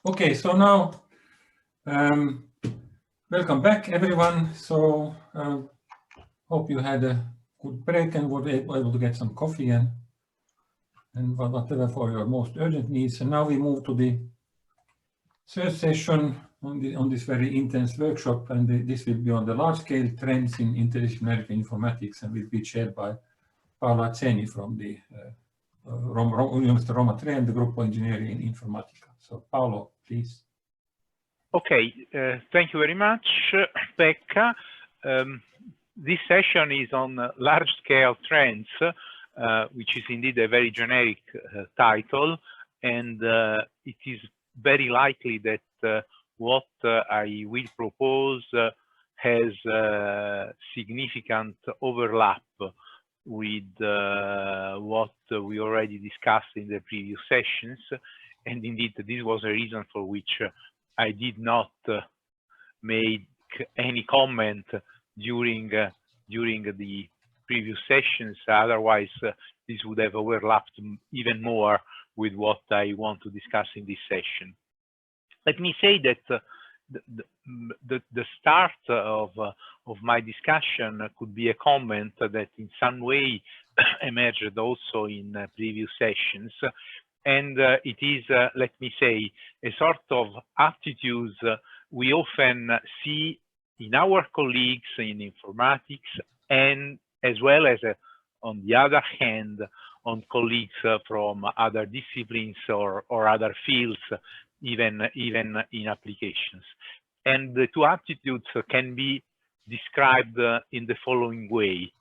Okay, so now welcome back, everyone. So hope you had a good break and were able to get some coffee and whatever for your most urgent needs. And now we move to the third session on this very intense workshop, and this will be on the large-scale trends in interdisciplinary informatics, and will be chaired by Paolo Atzeni from the University of Roma Tre and the Group of Engineering in Informatica. So Paolo, please. Okay, thank you very much, Pekka. This session is on large-scale trends, which is indeed a very generic title, and it is very likely that what I will propose has significant overlap with what we already discussed in the previous sessions, and indeed this was a reason for which I did not make any comment during the previous sessions. Otherwise, this would have overlapped even more with what I want to discuss in this session. Let me say that the start of my discussion could be a comment that in some way emerged also in previous sessions. And it is, let me say, a sort of attitude we often see in our colleagues in informatics, and as well as, on the other hand, on colleagues from other disciplines or other fields, even in applications. And the two attitudes can be described in the following way.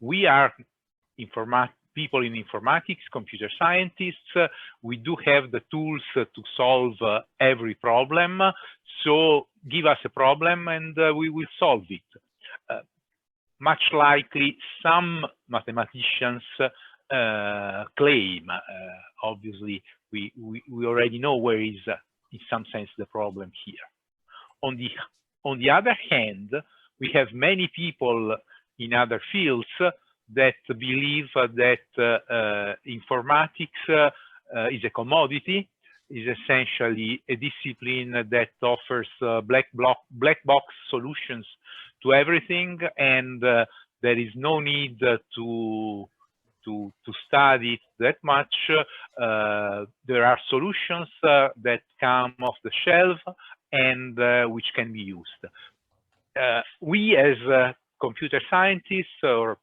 We are people in informatics, computer scientists. We do have the tools to solve every problem. So give us a problem and we will solve it. Much likely some mathematicians claim. Obviously, we already know where is, in some sense, the problem here. On the other hand, we have many people in other fields that believe that informatics is a commodity, is essentially a discipline that offers black box solutions to everything, and there is no need to study it that much. There are solutions that come off the shelf and which can be used. We as computer scientists or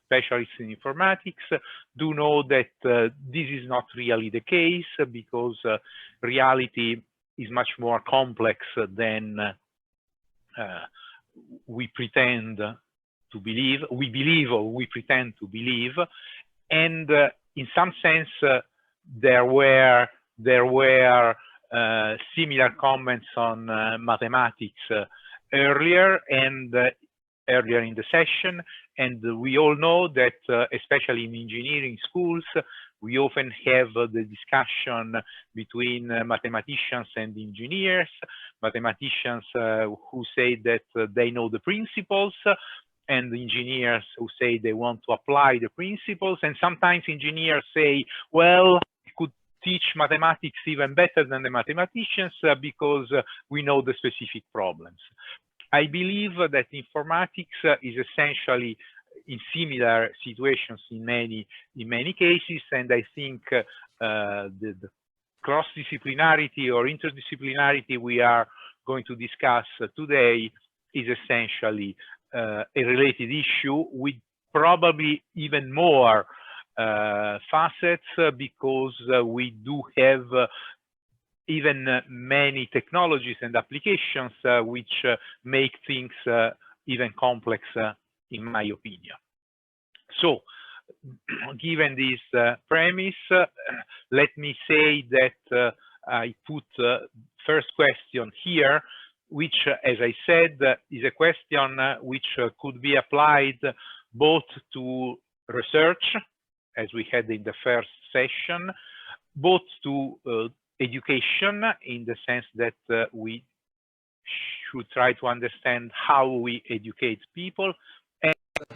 specialists in informatics do know that this is not really the case, because reality is much more complex than we pretend to believe. We believe, or we pretend to believe, and in some sense there were similar comments on mathematics earlier in the session, and we all know that especially in engineering schools we often have the discussion between mathematicians and engineers. Mathematicians who say that they know the principles, and engineers who say they want to apply the principles. And sometimes engineers say, well, we could teach mathematics even better than the mathematicians because we know the specific problems. I believe that informatics is essentially in similar situations in many cases, and I think the cross-disciplinarity or interdisciplinarity we are going to discuss today is essentially a related issue with probably even more facets, because we do have even many technologies and applications which make things even complex, in my opinion. So, given this premise, let me say that I put first question here, which, as I said, is a question which could be applied both to research, as we had in the first session, both to education, in the sense that we should try to understand how we educate people, and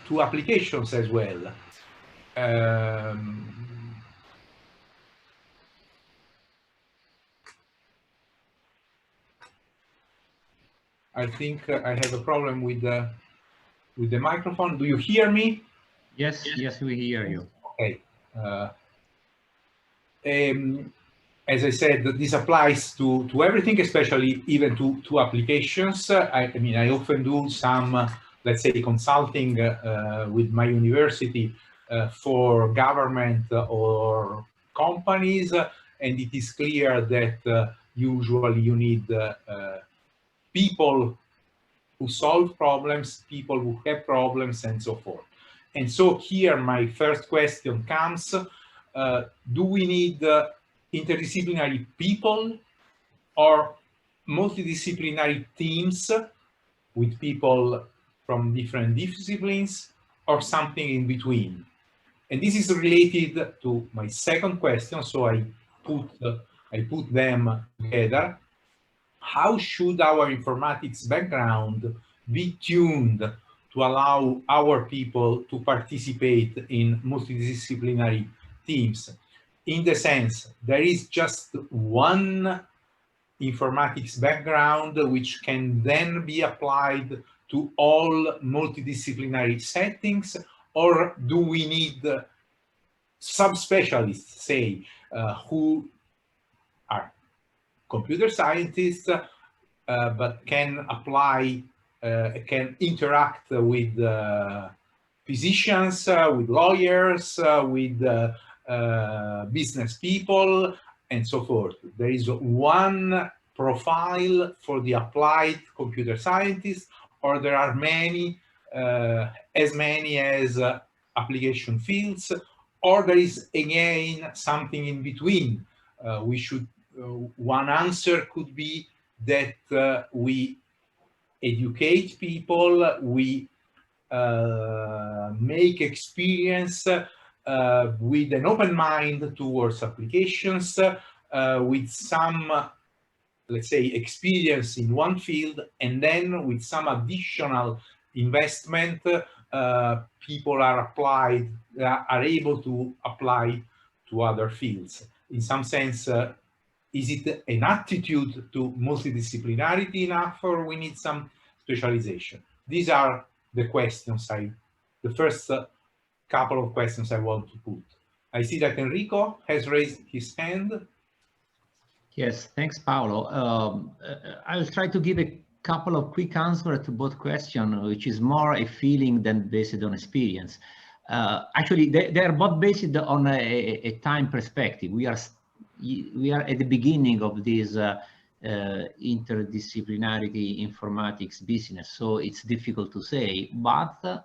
to applications as well. I think I have a problem with the microphone. Do you hear me? Yes, yes, we hear you. Okay. As I said, this applies to everything, especially even to applications. I mean, I often do some, let's say, consulting with my university for government or companies, and it is clear that usually you need people who solve problems, people who have problems, and so forth. And so here my first question comes, do we need interdisciplinary people or multidisciplinary teams with people from different disciplines, or something in between? And this is related to my second question, so I put them together. How should our informatics background be tuned to allow our people to participate in multidisciplinary teams? In the sense, there is just one informatics background which can then be applied to all multidisciplinary settings, or do we need subspecialists, say, who are computer scientists, but can apply, can interact with physicians, with lawyers, with business people, and so forth? There is one profile for the applied computer scientist, or there are many, as many as application fields, or there is again something in between? One answer could be that we educate people, we make experience with an open mind towards applications, with some, let's say, experience in one field, and then with some additional investment, people are able to apply to other fields. In some sense, is it an attitude to multidisciplinarity enough, or we need some specialization? These are the questions the first couple of questions I want to put. I see that Enrico has raised his hand. Yes, thanks, Paolo. I'll try to give a couple of quick answers to both questions, which is more a feeling than based on experience. Actually, they are both based on a time perspective. We are at the beginning of this interdisciplinarity informatics business, so it's difficult to say. But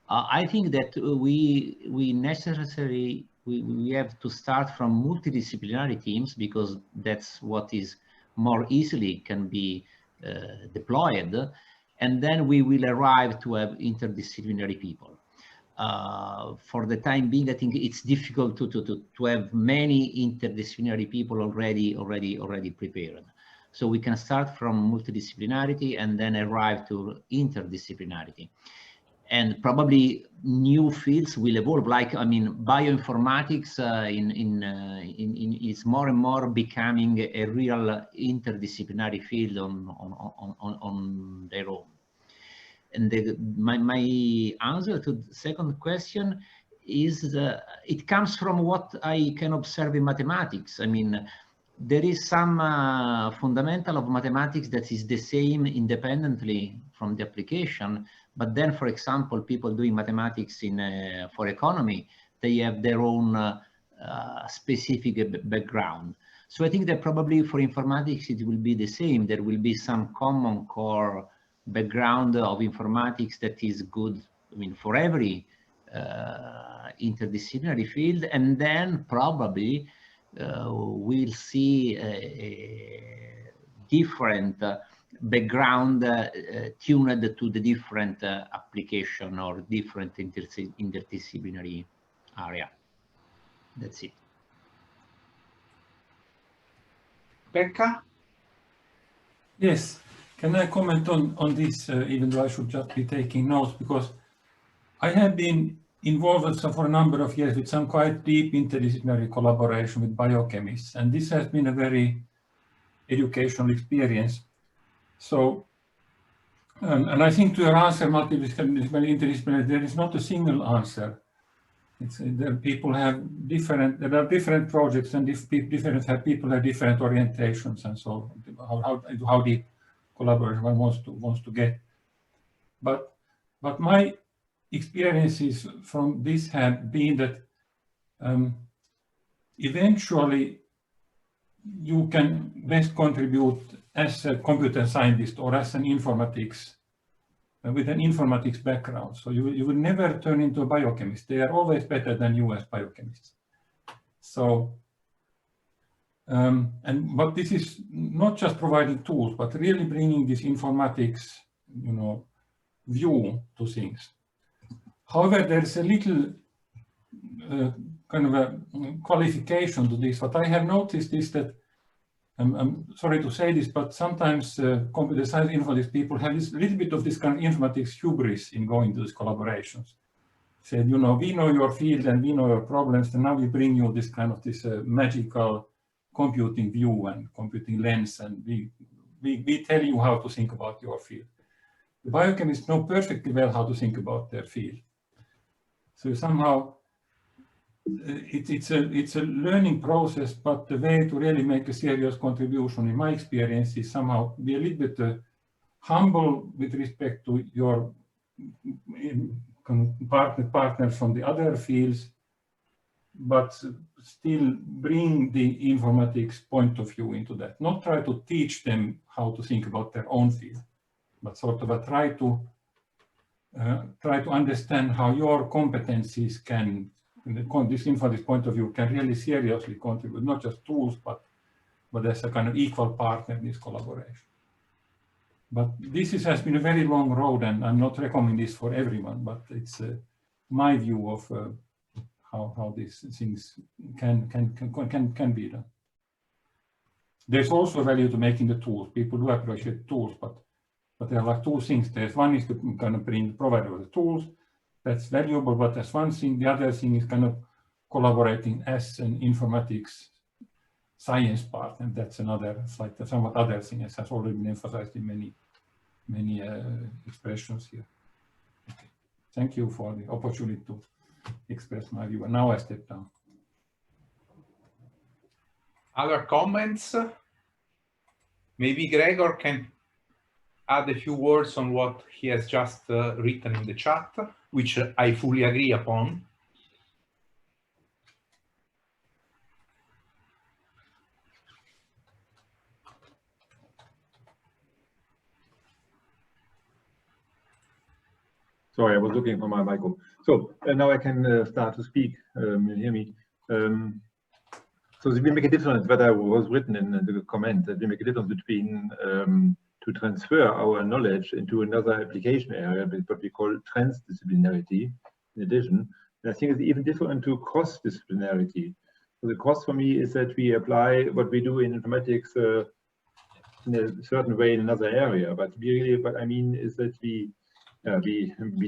I think that we necessarily have to start from multidisciplinary teams, because that's what is more easily can be deployed, and then we will arrive to have interdisciplinary people. For the time being, I think it's difficult to have many interdisciplinary people already prepared. So we can start from multidisciplinarity and then arrive to interdisciplinarity. And probably new fields will evolve. Like, I mean, bioinformatics is more and more becoming a real interdisciplinary field on their own. And my answer to the second question is it comes from what I can observe in mathematics. I mean, there is some fundamental of mathematics that is the same independently from the application. But then, for example, people doing mathematics for economy, they have their own specific background. So I think that probably for informatics, it will be the same. There will be some common core background of informatics that is good, I mean, for every interdisciplinary field. And then probably we'll see a different background tuned to the different application or different interdisciplinary area. That's it. Pekka? Yes, can I comment on this, even though I should just be taking notes, because I have been involved for a number of years with some quite deep interdisciplinary collaboration with biochemists, and this has been a very educational experience. So And I think to your answer, multidisciplinary, interdisciplinary, there is not a single answer. There people have different. There are different projects, and people have different orientations, and so how the collaboration one wants to get. But my experiences from this have been that eventually you can best contribute as a computer scientist or as an informatics, with an informatics background. So you will never turn into a biochemist. They are always better than you as biochemists. So, but this is not just providing tools, but really bringing this informatics, view to things. However, there's a little kind of a qualification to this. What I have noticed is that, I'm sorry to say this, but sometimes computer science informatics people have this little bit of this kind of informatics hubris in going to these collaborations. Said, we know your field and we know your problems, and now we bring you this kind of magical computing view and computing lens, and we tell you how to think about your field. The biochemists know perfectly well how to think about their field. So somehow it's a learning process, but the way to really make a serious contribution, in my experience, is somehow be a little bit humble with respect to your partners from the other fields, but still bring the informatics point of view into that. Not try to teach them how to think about their own field, but sort of try to understand how your competencies can, this informatics point of view, can really seriously contribute, not just tools, but as a kind of equal partner in this collaboration. But this has been a very long road, and I'm not recommending this for everyone, but it's my view of how these things can be done. There's also value to making the tools. People do appreciate tools, but there are like two things. There's one is to kind of provide the tools. That's valuable, but that's one thing. The other thing is kind of collaborating as an informatics science part, and that's another, somewhat other thing, as has already been emphasized in many expressions here. Okay. Thank you for the opportunity to express my view. And now I step down. Other comments? Maybe Gregor can add a few words on what he has just written in the chat, which I fully agree upon. Sorry, I was looking for my micro. So now I can start to speak. You hear me? So we make a difference, what I was written in the comment, that we make a difference between to transfer our knowledge into another application area, what we call transdisciplinarity. In addition, and I think it's even different to cross-disciplinarity. So the cross for me is that we apply what we do in informatics in a certain way in another area. But really, what I mean is that we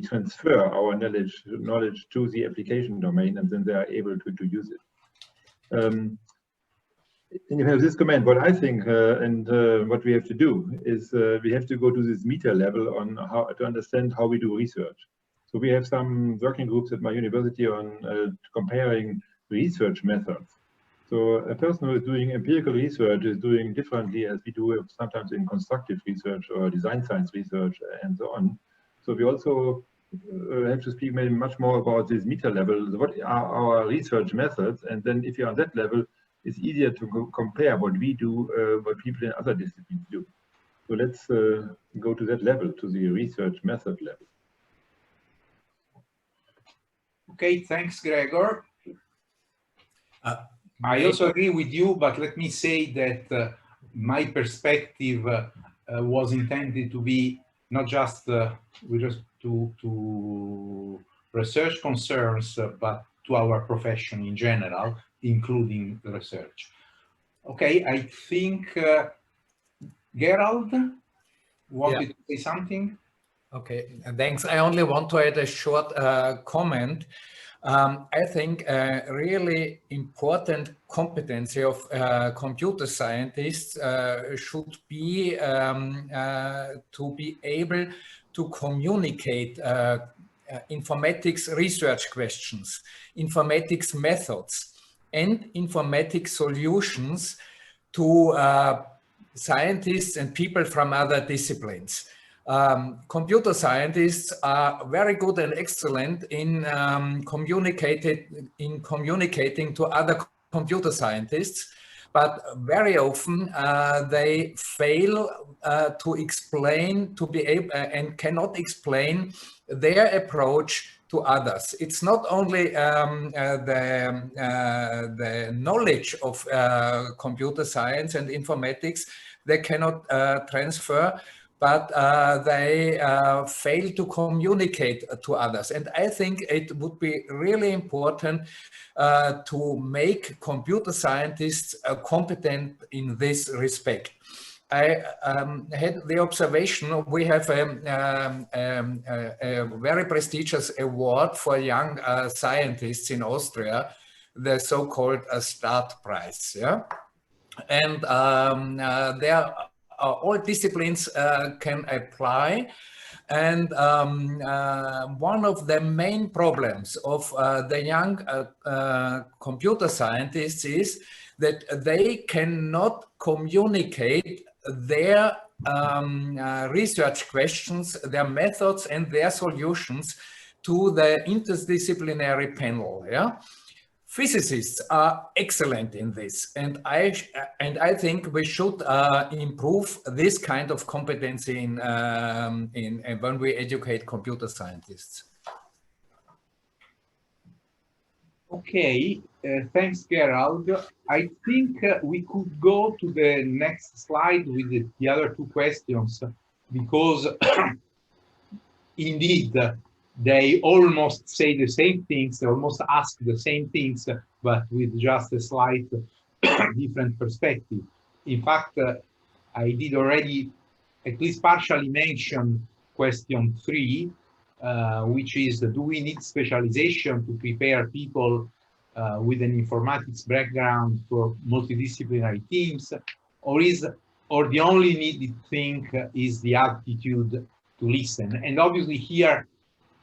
transfer our knowledge to the application domain, and then they are able to use it. And you have this comment. What I think and what we have to do is we have to go to this meta level on how to understand how we do research. So we have some working groups at my university on comparing research methods. So a person who is doing empirical research is doing differently as we do sometimes in constructive research or design science research and so on. So we also have to speak maybe much more about this meta level. What are our research methods? And then if you're on that level, it's easier to compare what we do, what people in other disciplines do. So let's go to that level, to the research method level. Okay, thanks, Gregor. I also agree with you, but let me say that my perspective was intended to be not just to research concerns, but to our profession in general, including research. Okay, I think Gerald wanted to say something. Okay, thanks. I only want to add a short comment. I think a really important competency of computer scientists should be to be able to communicate informatics research questions, informatics methods, and informatics solutions to scientists and people from other disciplines. Computer scientists are very good and excellent in communicating to other computer scientists, but very often they fail to explain, to be able, and cannot explain their approach to others. It's not only the knowledge of computer science and informatics they cannot transfer, but they fail to communicate to others. And I think it would be really important to make computer scientists competent in this respect. I had the observation, we have a very prestigious award for young scientists in Austria, the so-called START Prize. Yeah? And there all disciplines can apply. And one of the main problems of the young computer scientists is that they cannot communicate their research questions, their methods and their solutions to the interdisciplinary panel. Yeah? Physicists are excellent in this, and I think we should improve this kind of competency in when we educate computer scientists. Okay, thanks, Gerald. I think we could go to the next slide with the other two questions, because indeed, they almost say the same things, they almost ask the same things, but with just a slight different perspective. In fact, I did already at least partially mention question 3, which is, do we need specialization to prepare people with an informatics background for multidisciplinary teams, or the only needed thing is the aptitude to listen? And obviously here,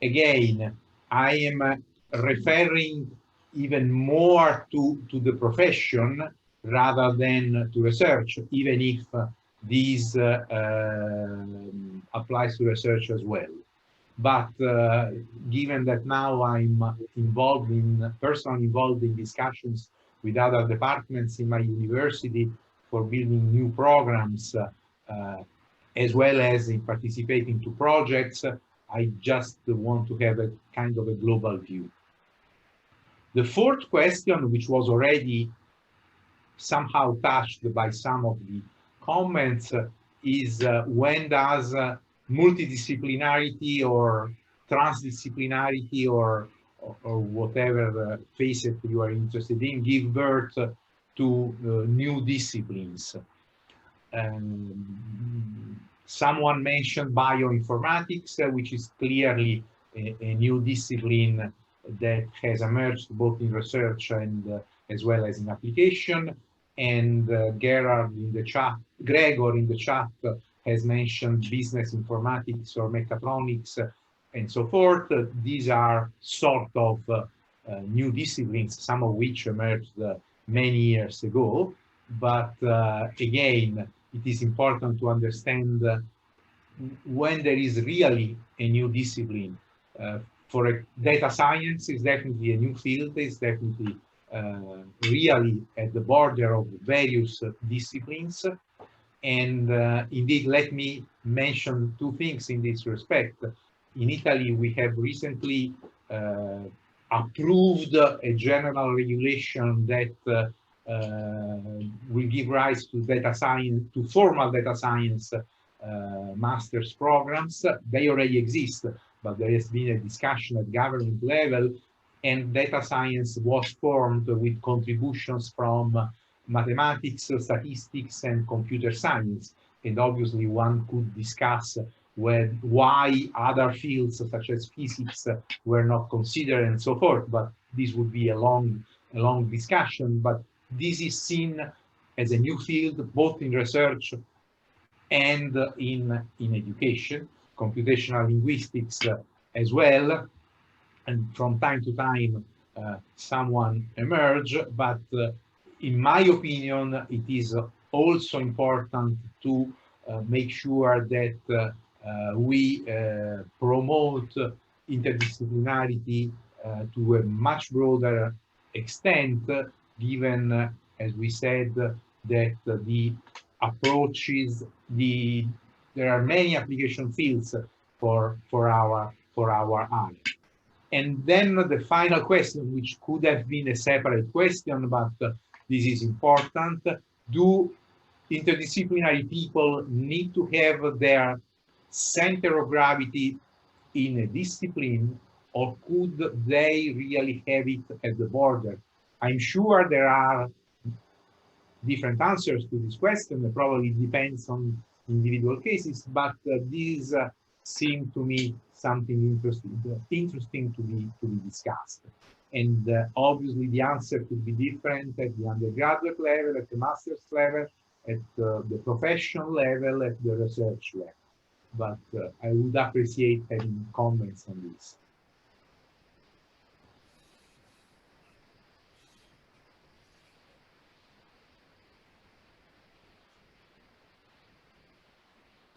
again, I am referring even more to the profession rather than to research, even if this applies to research as well. But given that now I'm personally involved in discussions with other departments in my university for building new programs, as well as in participating to projects, I just want to have a kind of a global view. The fourth question, which was already somehow touched by some of the comments, is when does multidisciplinarity or transdisciplinarity or whatever facet you are interested in give birth to new disciplines? Someone mentioned bioinformatics, which is clearly a new discipline that has emerged both in research and as well as in application. And Gregor in the chat has mentioned business informatics or mechatronics and so forth. These are sort of new disciplines, some of which emerged many years ago. But again, it is important to understand when there is really a new discipline. For data science is definitely a new field, it's definitely really at the border of various disciplines. And indeed, let me mention two things in this respect. In Italy, we have recently approved a general regulation that will give rise to data science, to formal data science master's programs. They already exist, but there has been a discussion at government level, and data science was formed with contributions from mathematics, statistics, and computer science. And obviously one could discuss why other fields such as physics were not considered and so forth. But this would be a long discussion. But this is seen as a new field, both in research and in education, computational linguistics as well. And from time to time, someone emerge, but in my opinion, it is also important to make sure that we promote interdisciplinarity to a much broader extent, given, as we said, that the approaches, there are many application fields for our area. And then the final question, which could have been a separate question, but this is important: do interdisciplinary people need to have their center of gravity in a discipline, or could they really have it at the border? I'm sure there are different answers to this question. It probably depends on individual cases, but these seem to me something interesting to be discussed. And obviously the answer could be different at the undergraduate level, at the master's level, at the professional level, at the research level. But I would appreciate having comments on this.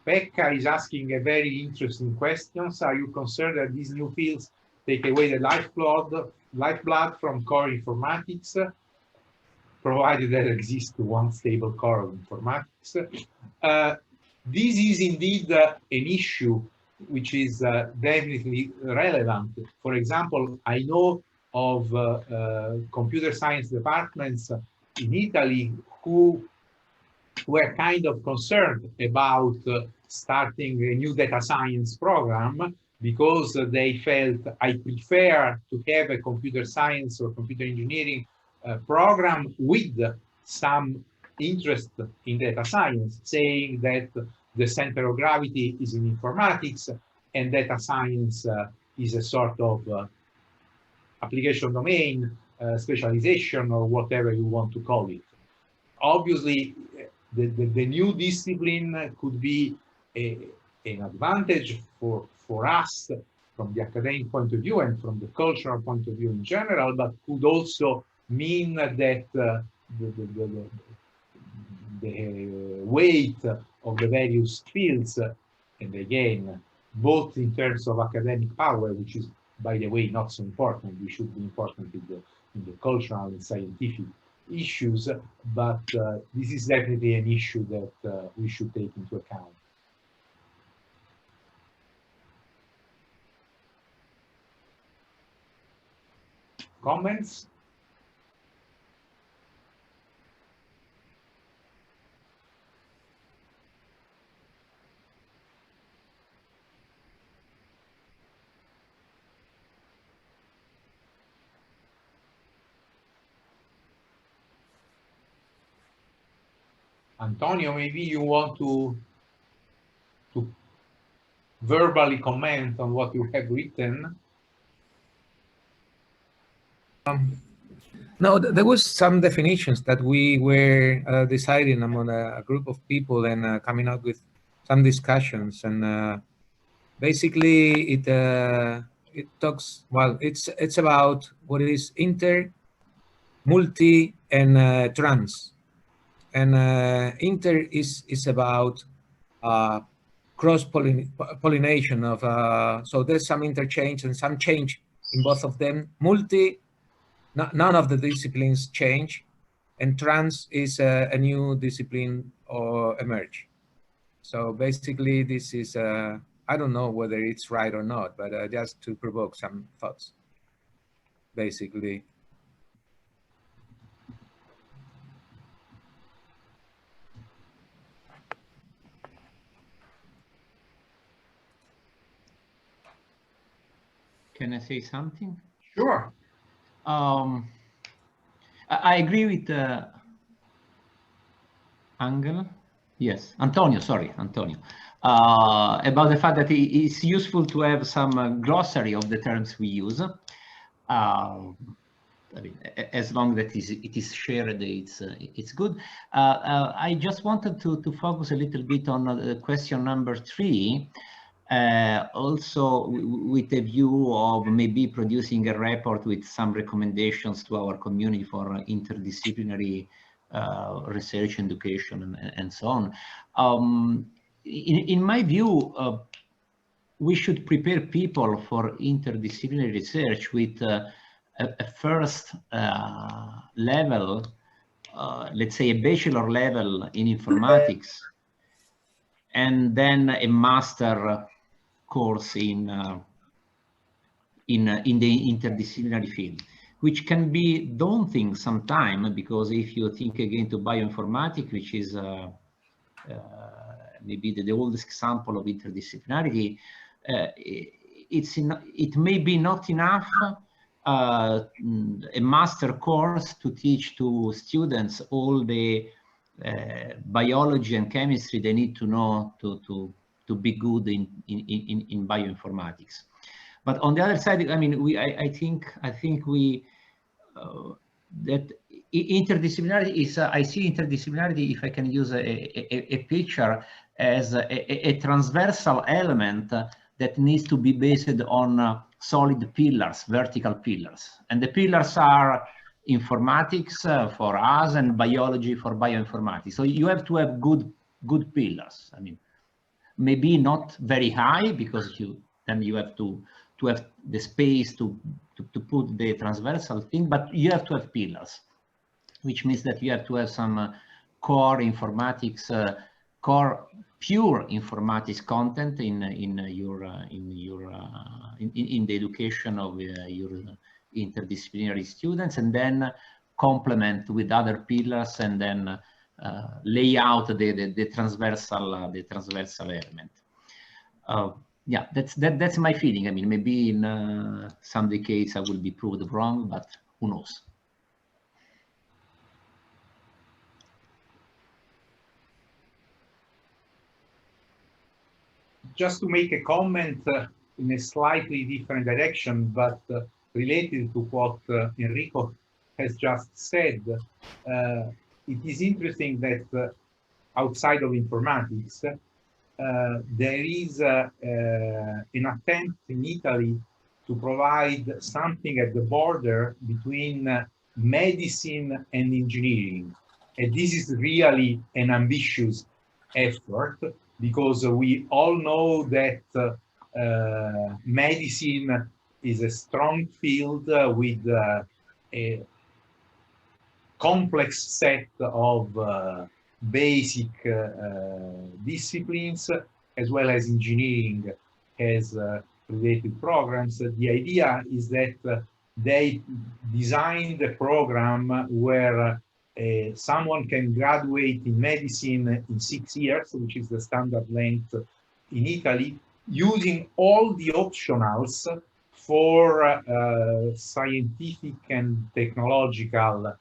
Pekka is asking a very interesting question. Are you concerned that these new fields take away the lifeblood from core informatics, provided there exists one stable core of informatics? This is indeed an issue which is definitely relevant. For example, I know of computer science departments in Italy who were kind of concerned about starting a new data science program, because they felt, I prefer to have a computer science or computer engineering program with some interest in data science, saying that the center of gravity is in informatics and data science is a sort of application domain, specialization, or whatever you want to call it. Obviously, the new discipline could be an advantage for us from the academic point of view and from the cultural point of view in general, but could also mean that the weight of the various fields, and again, both in terms of academic power, which is, by the way, not so important, we should be important in the cultural and scientific issues, but this is definitely an issue that we should take into account. Comments? Antonio, maybe you want to verbally comment on what you have written. No, there was some definitions that we were deciding among a group of people and coming up with some discussions. And basically, it talks, well, it's about what is inter, multi, and trans. And inter is about cross-pollination of, so there's some interchange and some change in both of them. Multi, none of the disciplines change, and trans is a new discipline or emerge. So basically, this is, I don't know whether it's right or not, but just to provoke some thoughts, basically. Can I say something? Sure. I agree with Angel Yes, Antonio, sorry, Antonio. About the fact that it's useful to have some glossary of the terms we use. I mean, as long that it is shared, it's good. I just wanted to focus a little bit on question number 3. Also with a view of maybe producing a report with some recommendations to our community for interdisciplinary research, education, and so on. In my view, we should prepare people for interdisciplinary research with a first level, let's say a bachelor level in informatics, and then a master course in the interdisciplinary field, which can be daunting sometimes, because if you think again to bioinformatics, which is maybe the oldest example of interdisciplinarity, it may be not enough a master course to teach to students all the biology and chemistry they need to know to be good in bioinformatics. But on the other side, I mean, I think we that interdisciplinarity is I see interdisciplinarity, if I can use a picture, as a transversal element that needs to be based on solid pillars, vertical pillars, and the pillars are informatics for us and biology for bioinformatics. So you have to have good pillars. I mean, maybe not very high, because then you have to have the space to put the transversal thing, but you have to have pillars, which means that you have to have some core informatics, core pure informatics content in the education of your interdisciplinary students, and then complement with other pillars, and then lay out the transversal element. Yeah, that's my feeling. I mean, maybe in some decades I will be proved wrong, but who knows? Just to make a comment in a slightly different direction, but related to what Enrico has just said, it is interesting that outside of informatics, there is an attempt in Italy to provide something at the border between medicine and engineering. And this is really an ambitious effort, because we all know that medicine is a strong field with a complex set of basic disciplines, as well as engineering has related programs. The idea is that they designed a program where someone can graduate in medicine in 6 years, which is the standard length in Italy, using all the optionals for scientific and technological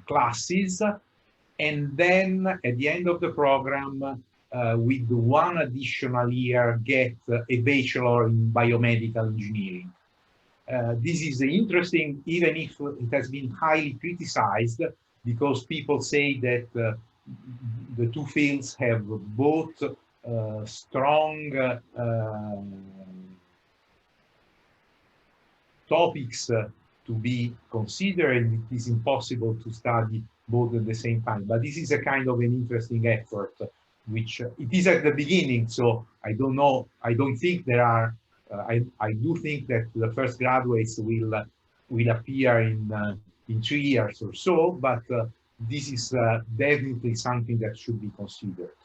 classes, and then at the end of the program, with 1 additional year, get a bachelor in biomedical engineering. This is interesting, even if it has been highly criticized, because people say that the two fields have both strong topics to be considered, and it is impossible to study both at the same time. But this is a kind of an interesting effort, which it is at the beginning, so I don't know, I don't think there are, I do think that the first graduates will appear in 3 years or so, but this is definitely something that should be considered.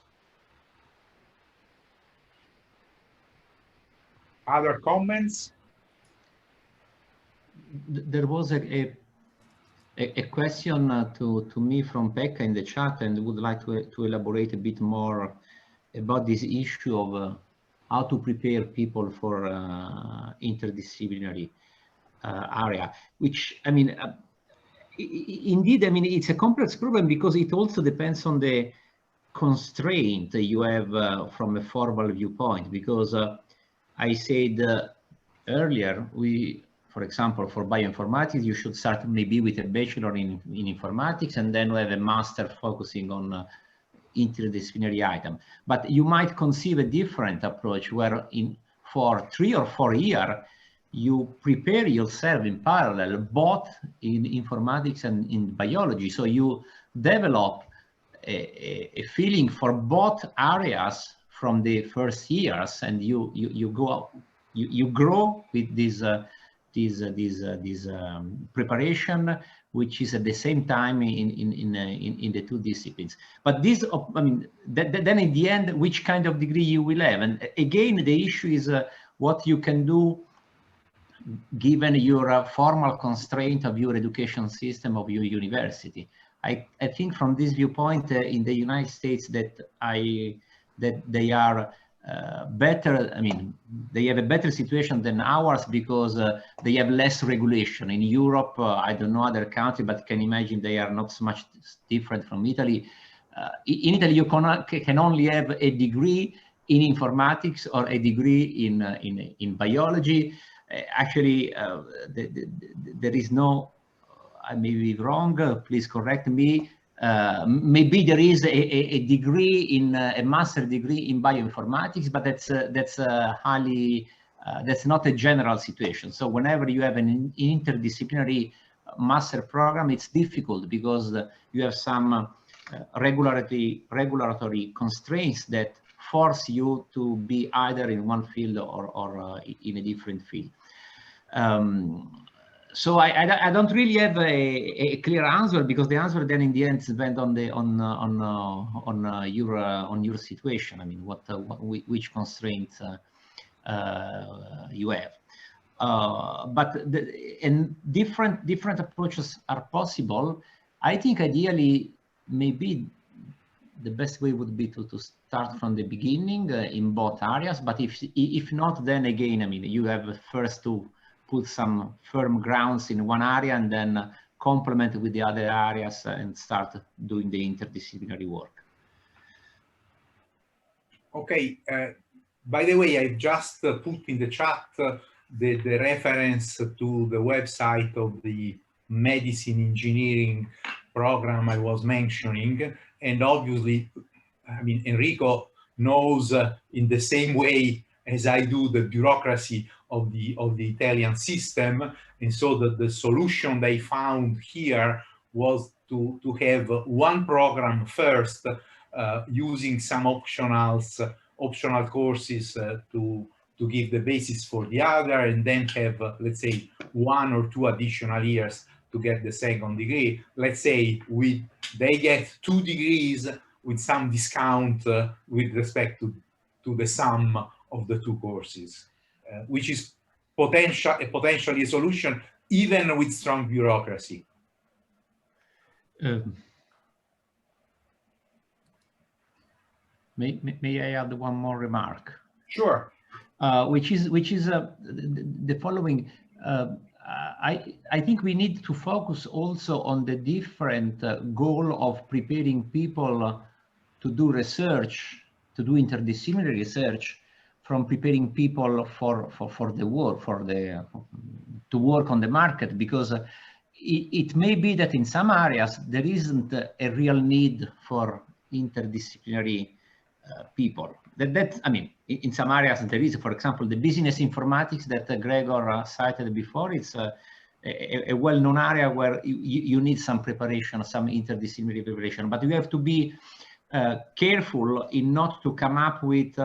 Other comments? There was a question to me from Pekka in the chat, and would like to elaborate a bit more about this issue of how to prepare people for interdisciplinary area, which, I mean, Indeed, I mean, it's a complex problem because it also depends on the constraint you have from a formal viewpoint. Because I said earlier, for example, for bioinformatics, you should start maybe with a bachelor in informatics and then have a master focusing on interdisciplinary item. But you might conceive a different approach where for 3 or 4 years, you prepare yourself in parallel, both in informatics and in biology. So you develop a feeling for both areas from the first years, and you grow with this preparation, which is at the same time in the 2 disciplines. But this, I mean, then in the end, which kind of degree you will have? And again, the issue is what you can do given your formal constraint of your education system of your university. I think from this viewpoint in the United States that they are better. I mean, they have a better situation than ours because they have less regulation. In Europe, I don't know other countries, but can imagine they are not so much different from Italy. In Italy, you can only have a degree in informatics or a degree in biology. Actually, there is no. I may be wrong. Please correct me. Maybe there is a degree in a master degree in bioinformatics, but that's highly that's not a general situation. So whenever you have an interdisciplinary master program, it's difficult because you have some regulatory constraints that force you to be either in one field or in a different field. So I don't really have a clear answer because the answer then in the end depends on your situation. I mean, which constraints you have. But different approaches are possible. I think ideally maybe the best way would be to start from the beginning in both areas. But if not, then again, I mean, you have first to put some firm grounds in one area and then complement with the other areas and start doing the interdisciplinary work. Okay. By the way, I just put in the chat the reference to the website of the medicine engineering program I was mentioning. And obviously, I mean, Enrico knows in the same way as I do the bureaucracy of the Italian system, and so the solution they found here was to have one program first, using some optional courses to give the basis for the other, and then have let's say 1 or 2 additional years to get the second degree. Let's say they get 2 degrees with some discount with respect to the sum of the 2 courses, which is potentially a solution even with strong bureaucracy. May I add one more remark? Sure. Which is the following. I think we need to focus also on the different goal of preparing people to do research, to do interdisciplinary research, from preparing people for the work, to work on the market, because it may be that in some areas there isn't a real need for interdisciplinary people. I mean, in some areas there is, for example, the business informatics that Gregor cited before. It's a well-known area where you need some preparation, some interdisciplinary preparation, but you have to be careful in not to come up with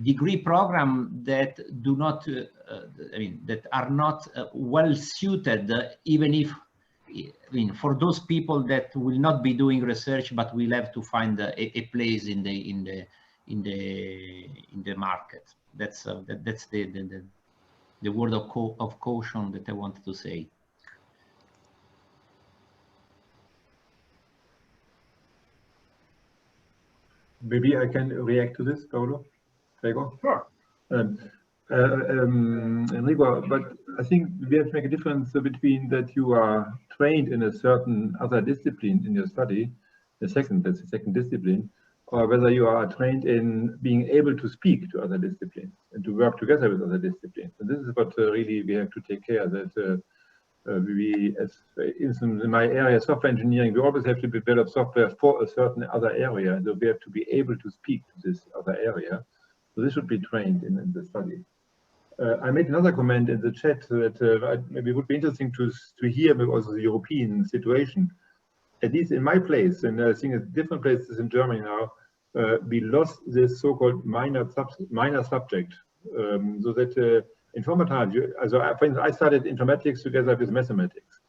degree program that do not, I mean, that are not well suited, even if, I mean, for those people that will not be doing research, but will have to find a place in the market. That's the word of caution that I wanted to say. Maybe I can react to this, Paolo. Gregor? Sure. Enrico, but I think we have to make a difference between that you are trained in a certain other discipline in your study, that's the second discipline, or whether you are trained in being able to speak to other disciplines and to work together with other disciplines. And this is what really we have to take care that we, as in my area, software engineering, we always have to develop software for a certain other area. So we have to be able to speak to this other area. So this should be trained in the study. I made another comment in the chat that maybe it would be interesting to hear also the European situation. At least in my place, and I think in different places in Germany now, we lost this so-called minor subject, so that Informatics, for instance, I studied informatics together with mathematics.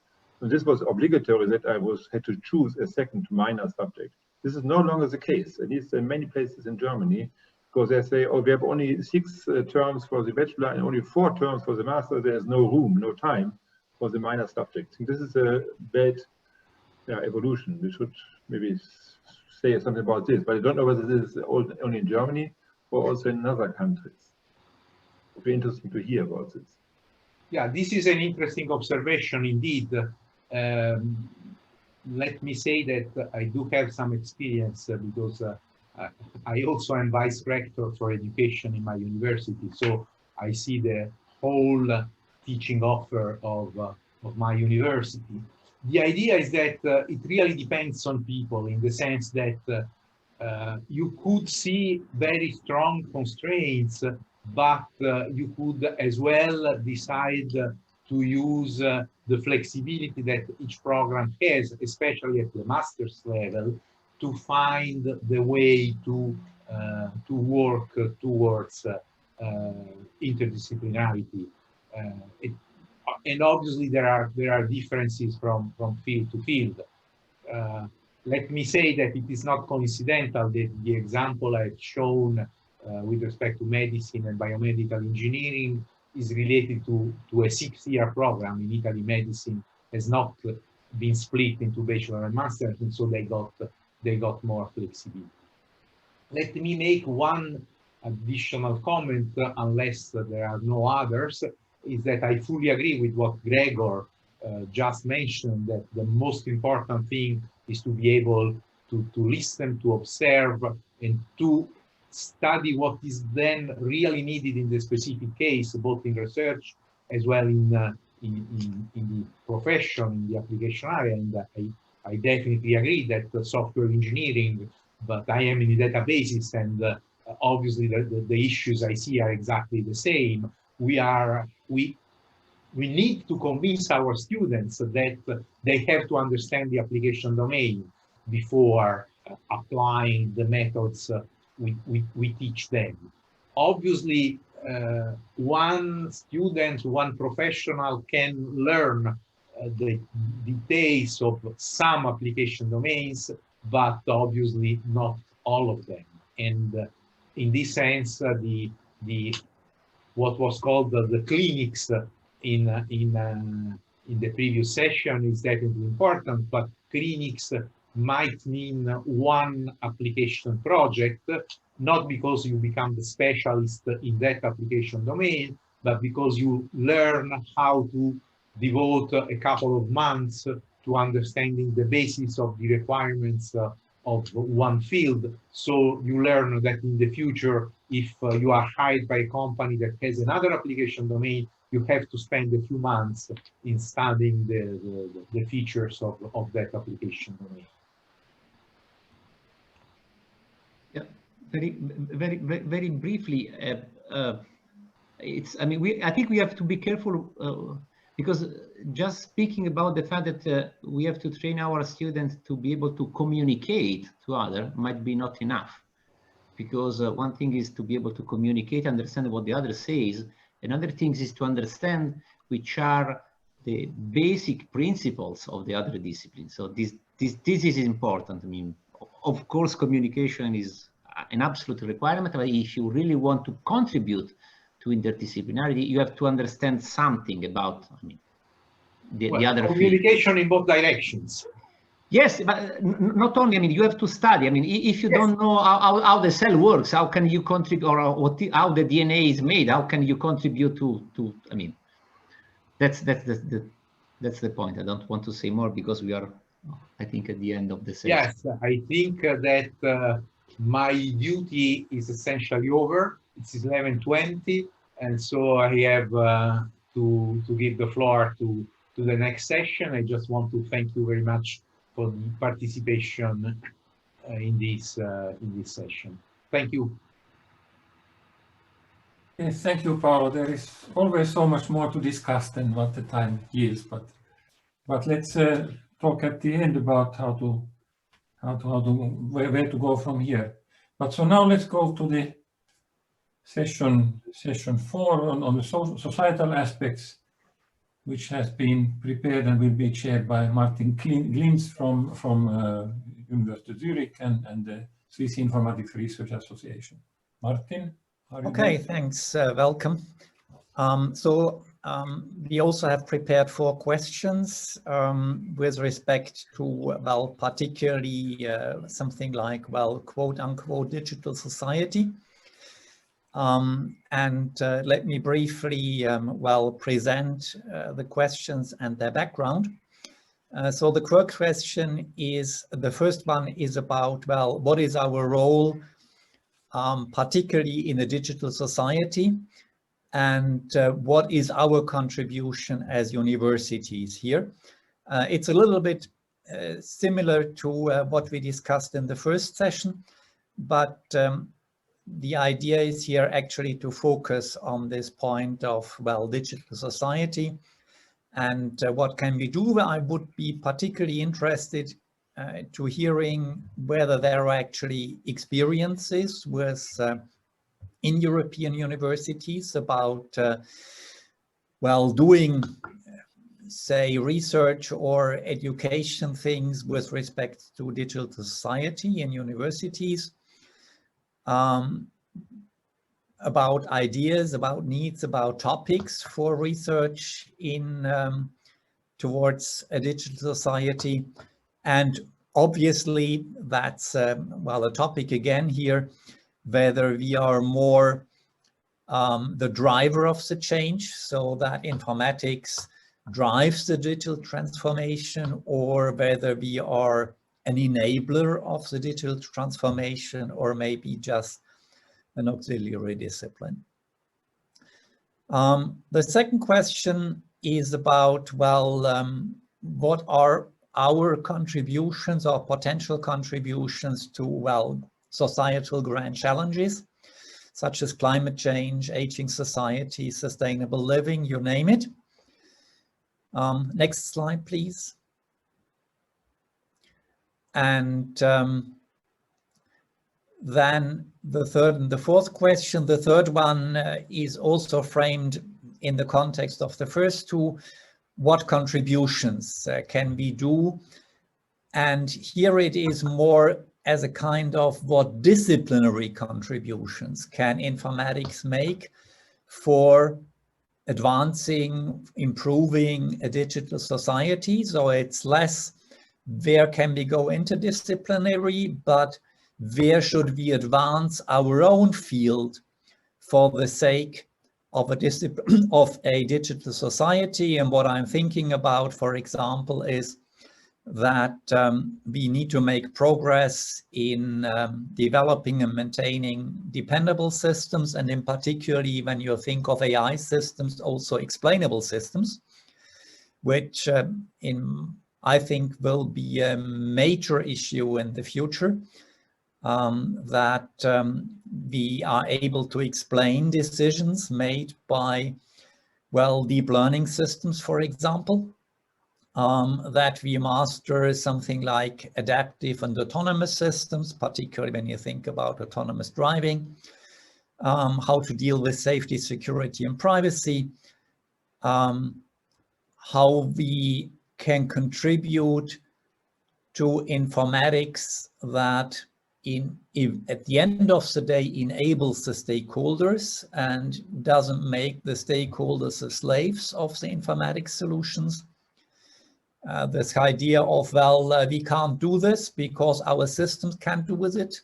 And this was obligatory that I had to choose a second minor subject. This is no longer the case, at least in many places in Germany, because they say, oh, we have only 6 terms for the bachelor and only 4 terms for the master. There's no room, no time for the minor subjects. And this is a bad evolution. We should maybe say something about this, but I don't know whether this is only in Germany or also in other countries. It would be interesting to hear about this. Yeah, this is an interesting observation indeed. Let me say that I do have some experience because I also am vice rector for education in my university, so I see the whole teaching offer of my university. The idea is that it really depends on people in the sense that you could see very strong constraints, but you could as well decide to use the flexibility that each program has, especially at the master's level, to find the way to work towards interdisciplinarity. And obviously there are differences from field to field. Let me say that it is not coincidental that the example I've shown with respect to medicine and biomedical engineering is related to a 6-year program. In Italy, medicine has not been split into bachelor and master, and so they got more flexibility. Let me make one additional comment, unless there are no others, is that I fully agree with what Gregor just mentioned, that the most important thing is to be able to listen, to observe, and to study what is then really needed in the specific case, both in research as well in the profession, in the application area. And I definitely agree that software engineering, but I am in the databases, and obviously the issues I see are exactly the same. We need to convince our students that they have to understand the application domain before applying the methods we teach them. Obviously, one student, one professional can learn the details of some application domains, but obviously not all of them. And in this sense, what was called the clinics in the previous session is definitely important, but clinics might mean one application project, not because you become the specialist in that application domain, but because you learn how to devote a couple of months to understanding the basis of the requirements of one field. So you learn that in the future, if you are hired by a company that has another application domain, you have to spend a few months in studying the features of that application domain. Yeah, very briefly. I think we have to be careful because just speaking about the fact that we have to train our students to be able to communicate to others might be not enough. Because one thing is to be able to communicate, understand what the other says. Another thing is to understand which are the basic principles of the other discipline. So this is important. I mean, of course, communication is an absolute requirement, but if you really want to contribute to interdisciplinarity, you have to understand something about, the other field. Communication in both directions. Yes, but not only, you have to study. If you don't know how the cell works, how can you contribute, or how the DNA is made, how can you contribute to That's the point. I don't want to say more because we are, I think, at the end of the session. Yes, I think that my duty is essentially over. It's 11:20, and so I have to give the floor to the next session. I just want to thank you very much for the participation in this session. Thank you. Yes, thank you, Paolo. There is always so much more to discuss than what the time gives, but let's talk at the end about where to go from here. But so now let's go to the session 4 on the societal aspects, which has been prepared and will be chaired by Martin Glinz from University of Zurich and the Swiss Informatics Research Association. Martin? Okay, thanks. Welcome. We also have prepared 4 questions with respect to, well, particularly something like, well, quote unquote, digital society. Let me briefly, well, present the questions and their background. So the question is, the first one is about, well, what is our role, particularly in a digital society, and what is our contribution as universities here? It's a little bit similar to what we discussed in the first session, but the idea is here actually to focus on this point of, well, digital society and what can we do. I would be particularly interested to hearing whether there are actually experiences with in European universities about well, doing, say, research or education things with respect to digital society in universities, about ideas, about needs, about topics for research in towards a digital society. And obviously that's, well, a topic again here, whether we are more the driver of the change, so that informatics drives the digital transformation, or whether we are an enabler of the digital transformation, or maybe just an auxiliary discipline. The second question is about, well, what are our contributions or potential contributions to, well, societal grand challenges, such as climate change, aging society, sustainable living, you name it. Next slide, please. And then the third and the fourth question. The third one is also framed in the context of the first two. What contributions can we do? And here it is more as a kind of what disciplinary contributions can informatics make for advancing, improving a digital society. So it's less where can we go interdisciplinary, but where should we advance our own field for the sake of a digital society. And what I'm thinking about, for example, is that we need to make progress in developing and maintaining dependable systems, and in particularly when you think of AI systems, also explainable systems, which I think will be a major issue in the future, that we are able to explain decisions made by, well, deep learning systems, for example, that we master something like adaptive and autonomous systems, particularly when you think about autonomous driving, how to deal with safety, security, and privacy, how we can contribute to informatics that at the end of the day enables the stakeholders and doesn't make the stakeholders the slaves of the informatics solutions. This idea of, well, we can't do this because our systems can't do with it.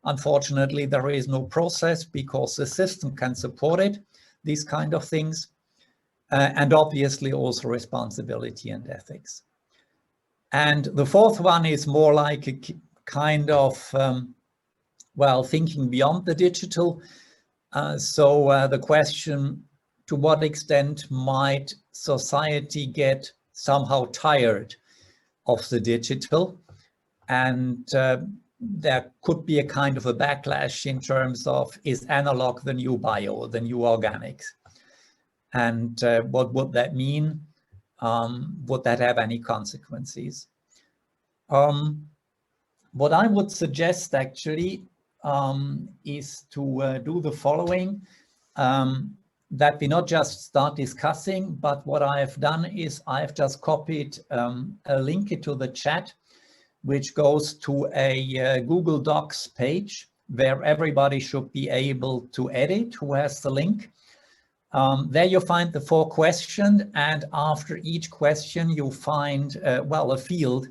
Unfortunately, there is no process because the system can support it, these kind of things. and obviously also responsibility and ethics. And the fourth one is more like a kind of, well, thinking beyond the digital. So the question, to what extent might society get somehow tired of the digital? And there could be a kind of a backlash in terms of, is analog the new bio, the new organics? And what would that mean? Would that have any consequences? What I would suggest actually is to do the following, that we not just start discussing, but what I have done is I've just copied a link into the chat, which goes to a Google Docs page where everybody should be able to edit who has the link. There you find the 4 questions, and after each question you find, well, a field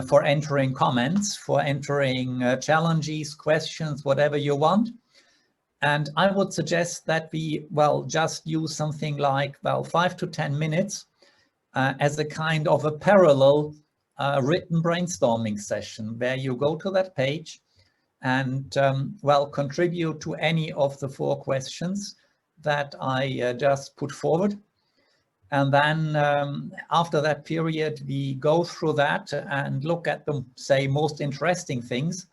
for entering comments, for entering challenges, questions, whatever you want. And I would suggest that we, well, just use something like, well, 5 to 10 minutes as a kind of a parallel written brainstorming session where you go to that page and, well, contribute to any of the 4 questions that I just put forward. And then after that period, we go through that and look at the, say, most interesting things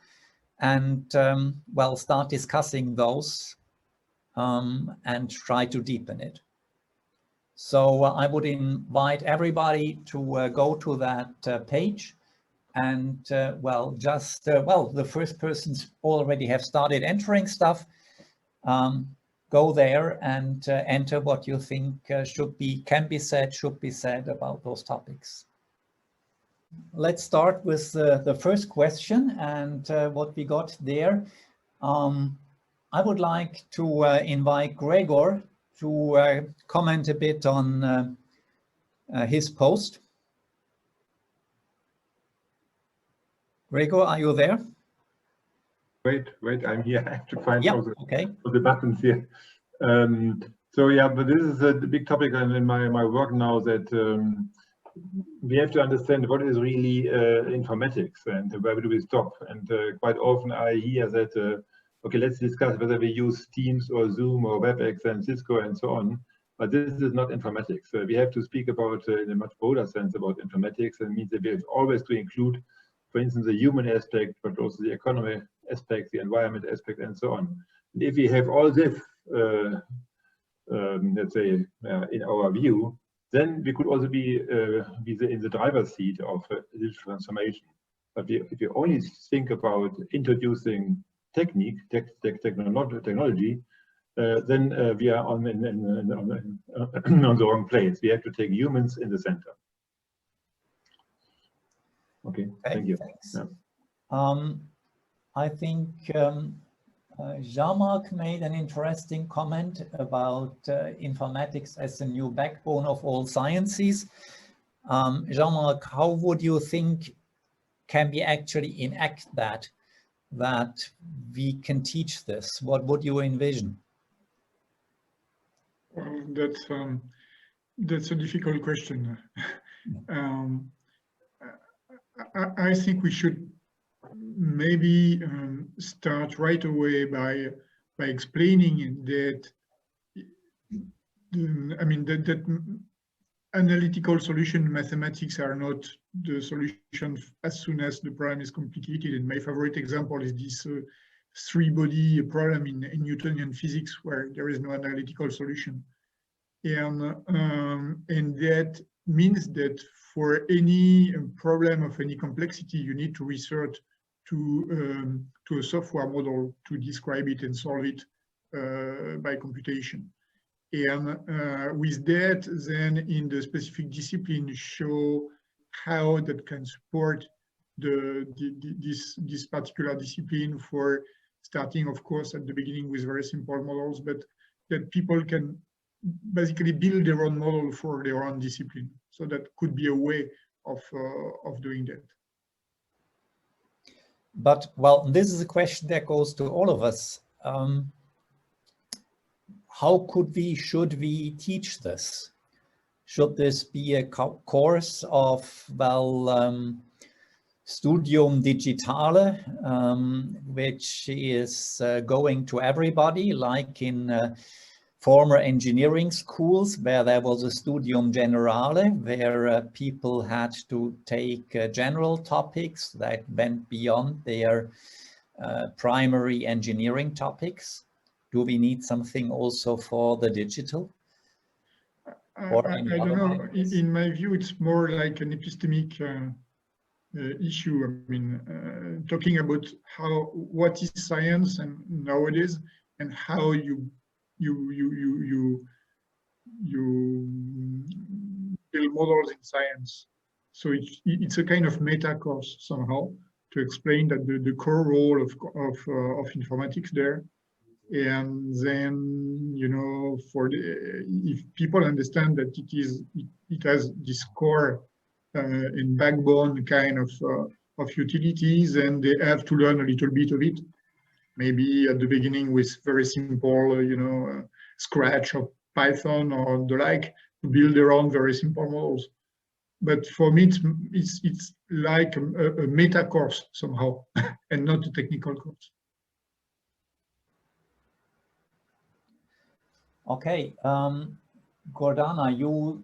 and, well, start discussing those and try to deepen it. So I would invite everybody to go to that page and, well, just, well, the first persons already have started entering stuff. Go there and enter what you think should be said about those topics. Let's start with the first question and what we got there. I would like to invite Gregor to comment a bit on his post. Gregor, are you there? Wait, I'm here. I have to find yeah, all the, okay. all the buttons here. So yeah, but this is a big topic in my work now, that we have to understand what is really informatics and where do we stop. And quite often I hear that, okay, let's discuss whether we use Teams or Zoom or WebEx and Cisco and so on. But this is not informatics. We have to speak about, in a much broader sense, about informatics. And it means that we have always to include, for instance, the human aspect, but also the economic aspect, the environment aspect, and so on. And if we have all this, let's say, in our view, then we could also be in the driver's seat of digital transformation. But if you only think about introducing technology, then we are on the wrong place. We have to take humans in the center. Okay, thank you. Thanks. Yeah. I think Jean-Marc made an interesting comment about informatics as the new backbone of all sciences. Jean-Marc, how would you think can we actually enact that we can teach this? What would you envision? Well, that's a difficult question. I think we should maybe start right away by explaining that that analytical solution in mathematics are not the solution as soon as the problem is complicated. And my favorite example is this 3-body problem in Newtonian physics where there is no analytical solution. And that means that for any problem of any complexity, you need to resort to a software model to describe it and solve it by computation. And with that, then in the specific discipline, show how that can support this particular discipline, for starting, of course, at the beginning with very simple models, but that people can basically build their own model for their own discipline. So that could be a way of doing that. But, well, this is a question that goes to all of us. how should we teach this? Should this be a course of, well, Studium Digitale, which is going to everybody, like in former engineering schools, where there was a Studium Generale, where people had to take general topics that went beyond their primary engineering topics? Do we need something also for the digital? I don't know. In my view, it's more like an epistemic issue. I mean, talking about what is science and nowadays, and how you build models in science. So it's a kind of meta course somehow to explain that the core role of informatics there. And then, you know, if people understand that it has this core and backbone kind of utilities, and they have to learn a little bit of it. Maybe at the beginning with very simple, you know, Scratch or Python or the like, to build their own very simple models. But for me, it's like a meta course somehow, and not a technical course. Okay, Gordana, you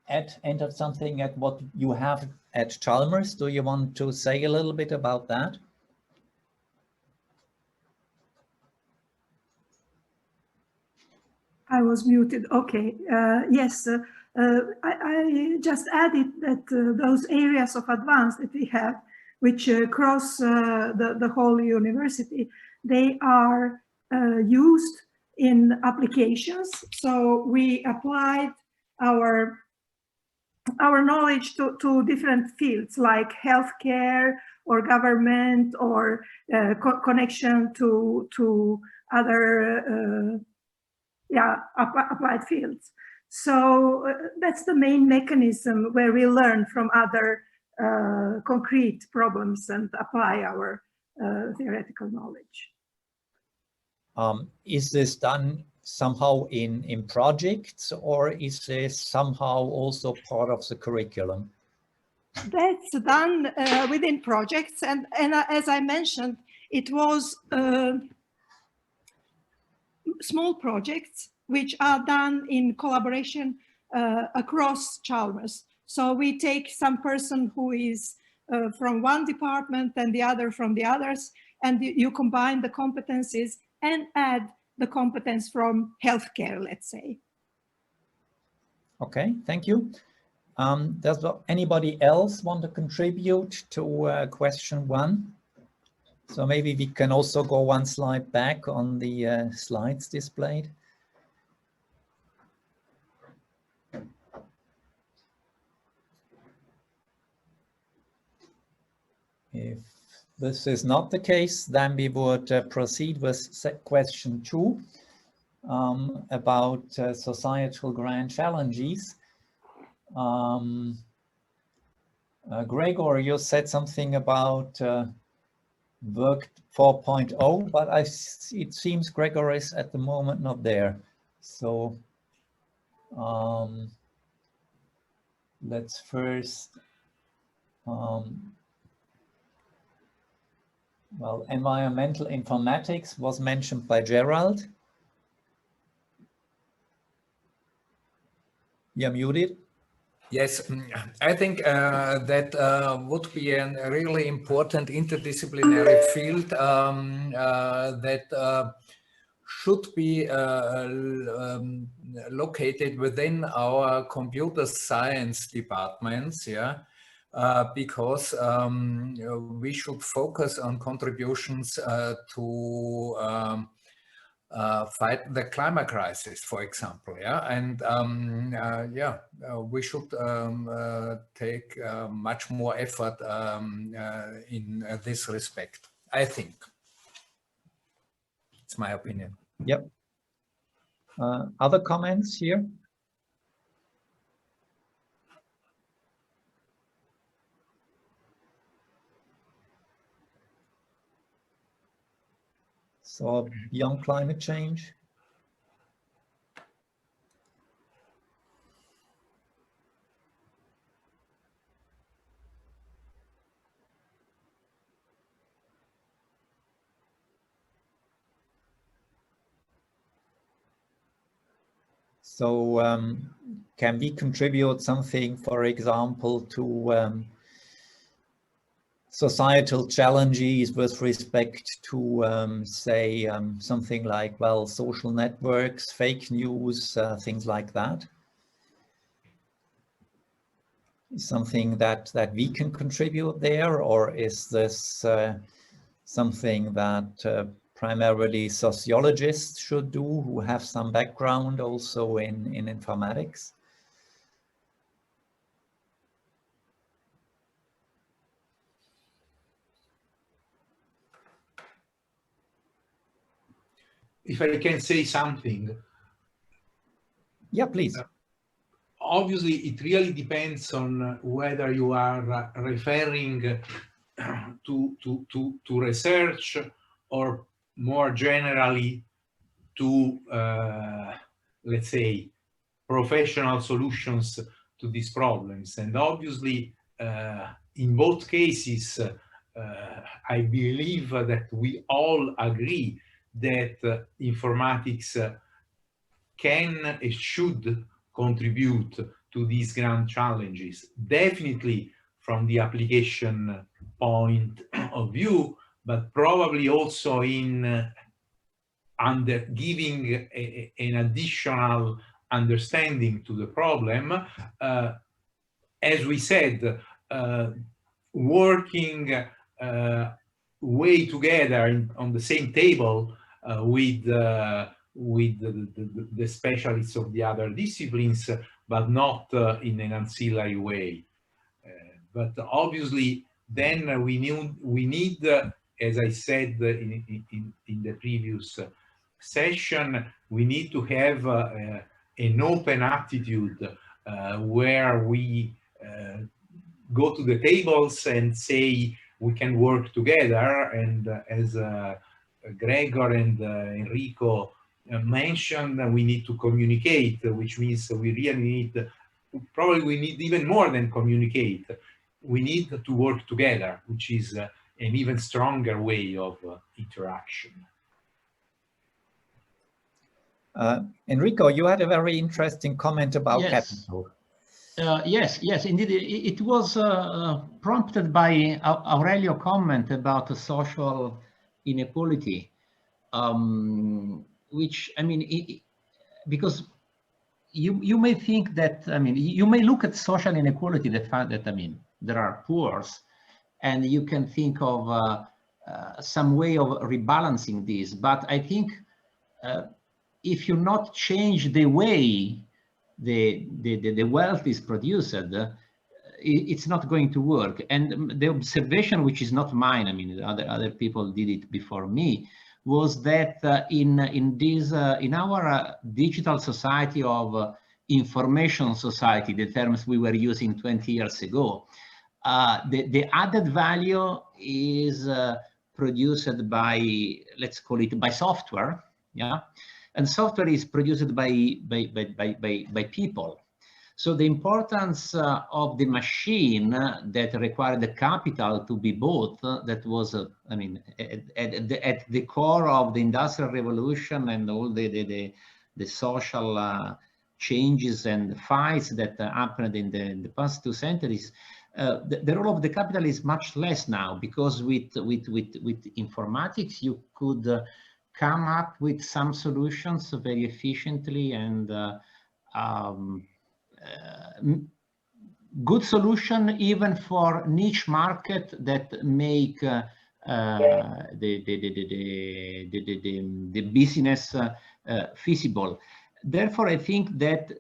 entered something at what you have at Chalmers. Do you want to say a little bit about that? I was muted. Okay. Yes, I just added that those areas of advance that we have, which cross the whole university, they are used in applications. So we applied our knowledge to different fields like healthcare or government or connection to other applied fields. So that's the main mechanism where we learn from other concrete problems and apply our theoretical knowledge. Is this done somehow in projects, or is this somehow also part of the curriculum? That's done within projects, and as I mentioned, it was small projects which are done in collaboration across Chalmers. So we take some person who is from one department and the other from the others, and you combine the competencies and add the competence from healthcare, let's say. Okay, thank you. Does anybody else want to contribute to question 1? So maybe we can also go one slide back on the slides displayed. If this is not the case, then we would proceed with question 2 about societal grand challenges. Gregor, you said something about work 4.0, but it seems Gregor is at the moment not there. So let's first, well, environmental informatics was mentioned by Gerald. You're muted. Yes, I think that would be a really important interdisciplinary field that should be located within our computer science departments, because we should focus on contributions to fight the climate crisis, for example, and we should take much more effort in this respect, I think. It's my opinion. Yep. Other comments here? So beyond climate change? So can we contribute something, for example, to societal challenges with respect to, say, something like, well, social networks, fake news, things like that? Something that we can contribute there, or is this something that primarily sociologists should do, who have some background also in informatics? If I can say something. Yeah, please. Obviously, it really depends on whether you are referring to research or more generally to, let's say, professional solutions to these problems. And obviously, in both cases, I believe that we all agree that informatics can and should contribute to these grand challenges, definitely from the application point of view, but probably also in under giving an additional understanding to the problem. As we said, working way together on the same table with the specialists of the other disciplines, but not in an ancillary way. But obviously, then we need, as I said in the previous session, we need to have an open attitude where we go to the tables and say we can work together. And as Gregor and Enrico mentioned, we need to communicate, which means we really need, probably we need even more than communicate. We need to work together, which is an even stronger way of interaction. Enrico, you had a very interesting comment about capital. Yes, indeed. It was prompted by Aurelio's comment about social inequality, which, I mean, because you may think that, I mean, you may look at social inequality, the fact that, I mean, there are poor, and you can think of some way of rebalancing this. But I think if you not change the way the wealth is produced, it's not going to work. And the observation, which is not mine, I mean, other people did it before me, was that in our digital society of information society, the terms we were using 20 years ago, the added value is produced by, let's call it, by software, yeah, and software is produced by people. So the importance of the machine that required the capital to be bought, that was, I mean, at the core of the Industrial Revolution and all the social changes and fights that happened in the past 2 centuries. The role of the capital is much less now, because with informatics you could come up with some solutions very efficiently and good solution even for niche market that make the business feasible. Therefore, I think that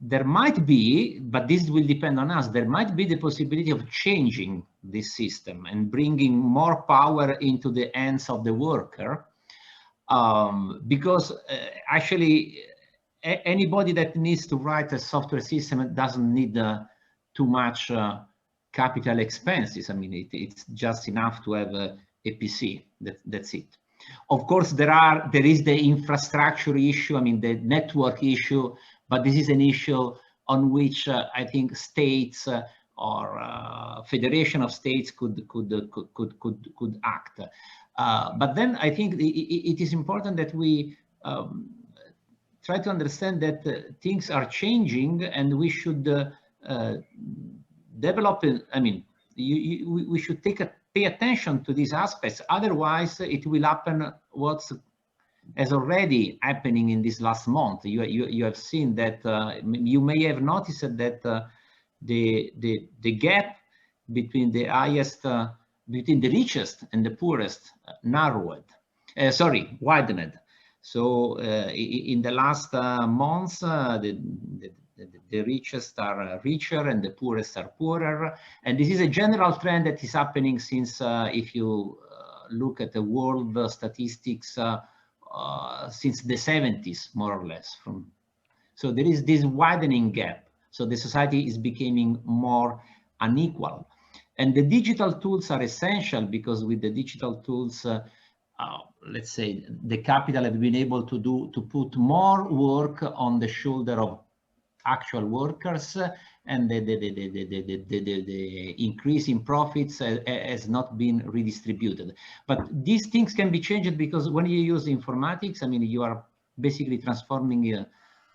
there might be, but this will depend on us, there might be the possibility of changing this system and bringing more power into the hands of the worker, because actually anybody that needs to write a software system doesn't need too much capital expenses. I mean, it's just enough to have a PC. That's it. Of course, there is the infrastructure issue. I mean, the network issue. But this is an issue on which I think states or federation of states could act. But then I think it is important that we try to understand that things are changing and we should develop, I mean, we should pay attention to these aspects. Otherwise, it will happen what's as already happening in this last month. You have seen that, you may have noticed that the gap between the highest, between the richest and the poorest widened. So in the last months, the richest are richer and the poorest are poorer. And this is a general trend that is happening since, if you look at the world statistics, since the 70s, more or less. So there is this widening gap. So the society is becoming more unequal. And the digital tools are essential because with the digital tools, let's say the capital have been able to put more work on the shoulder of actual workers, and the increase in profits has not been redistributed. But these things can be changed because when you use informatics, I mean, you are basically transforming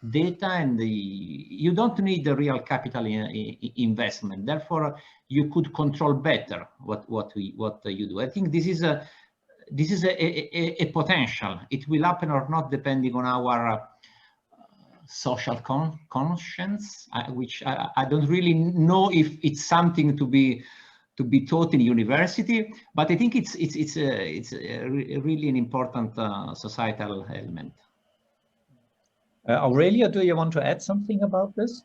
data, and you don't need the real capital investment. Therefore, you could control better what you do. I think this is a potential. It will happen or not depending on our social conscience, which I don't really know if it's something to be taught in university, but I think it's really an important societal element. Aurelia, do you want to add something about this?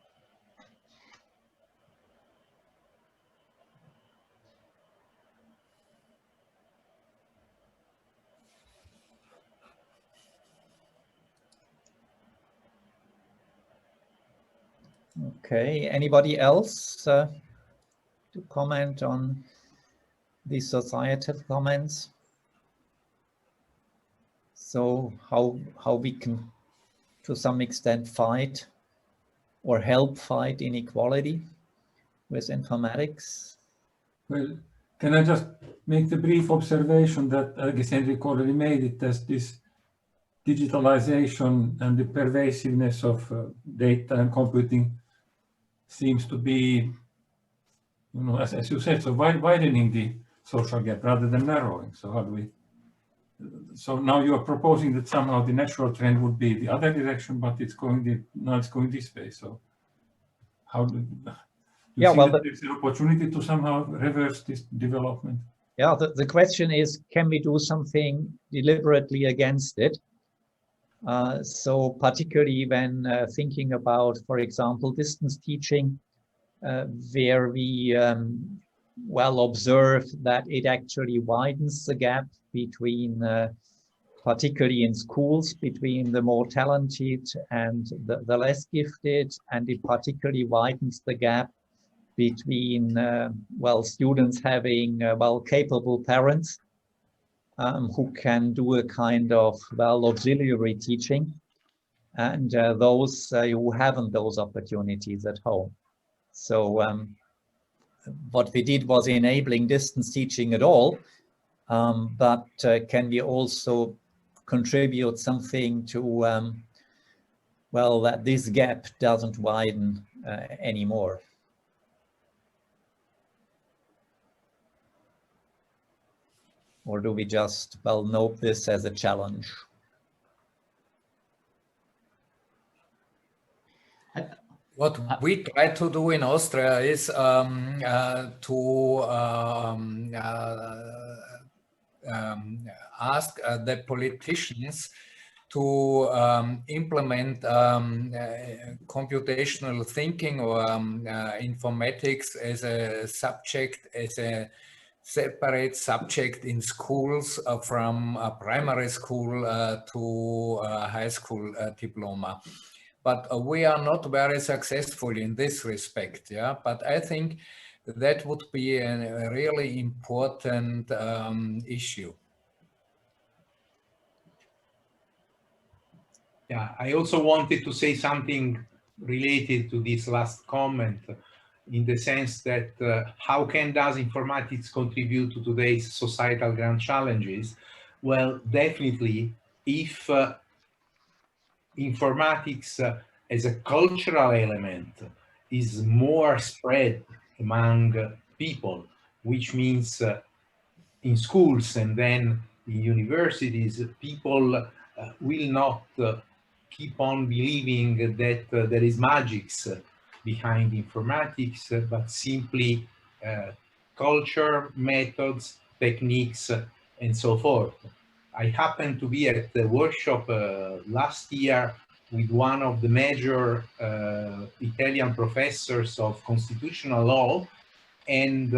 Okay, anybody else to comment on these societal comments? So how we can, to some extent, fight or help fight inequality with informatics? Well, can I just make the brief observation that I guess Enrico already made it, as this digitalization and the pervasiveness of data and computing seems to be, you know, as you said, so widening the social gap rather than narrowing. So how do we? So now you are proposing that somehow the natural trend would be the other direction, but it's going now it's going this way. So how do you see that there's an opportunity to somehow reverse this development? Yeah, the question is, can we do something deliberately against it? So particularly when thinking about, for example, distance teaching, where we observe that it actually widens the gap between, particularly in schools, between the more talented and the less gifted, and it particularly widens the gap between, students having, capable parents who can do a kind of, auxiliary teaching, and those who haven't those opportunities at home. So what we did was enabling distance teaching at all, but can we also contribute something to, that this gap doesn't widen anymore? Or do we just, note this as a challenge? What we try to do in Austria is to ask the politicians to implement computational thinking or informatics as a subject, as a separate subject in schools from primary school to high school diploma. But we are not very successful in this respect, yeah. But I think that would be a really important issue. Yeah, I also wanted to say something related to this last comment, in the sense that how does informatics contribute to today's societal grand challenges? Well, definitely, if informatics as a cultural element is more spread among people, which means in schools and then in universities, people will not keep on believing that there is magics behind informatics, but simply culture, methods, techniques, and so forth. I happened to be at the workshop last year with one of the major Italian professors of constitutional law, and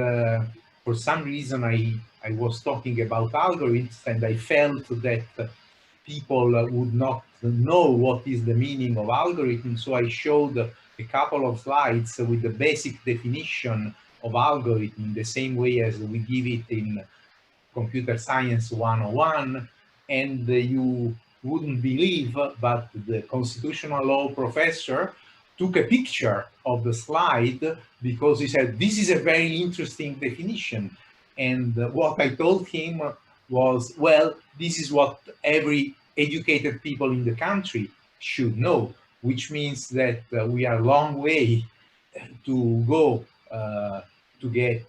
for some reason I was talking about algorithms, and I felt that people would not know what is the meaning of algorithm, so I showed a couple of slides with the basic definition of algorithm, the same way as we give it in Computer Science 101, and you wouldn't believe, but the constitutional law professor took a picture of the slide because he said, this is a very interesting definition. And what I told him was, well, this is what every educated people in the country should know, which means that we are a long way to go to get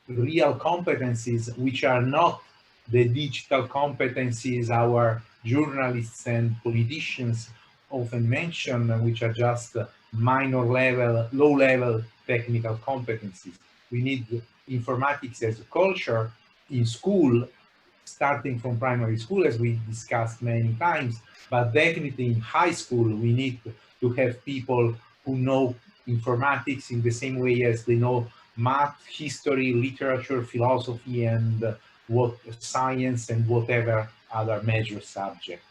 real competencies, which are not the digital competencies our journalists and politicians often mention, which are just minor level, low level technical competencies. We need informatics as a culture in school, starting from primary school, as we discussed many times, but definitely in high school, we need to have people who know informatics in the same way as they know math, history, literature, philosophy, and what science and whatever other major subject.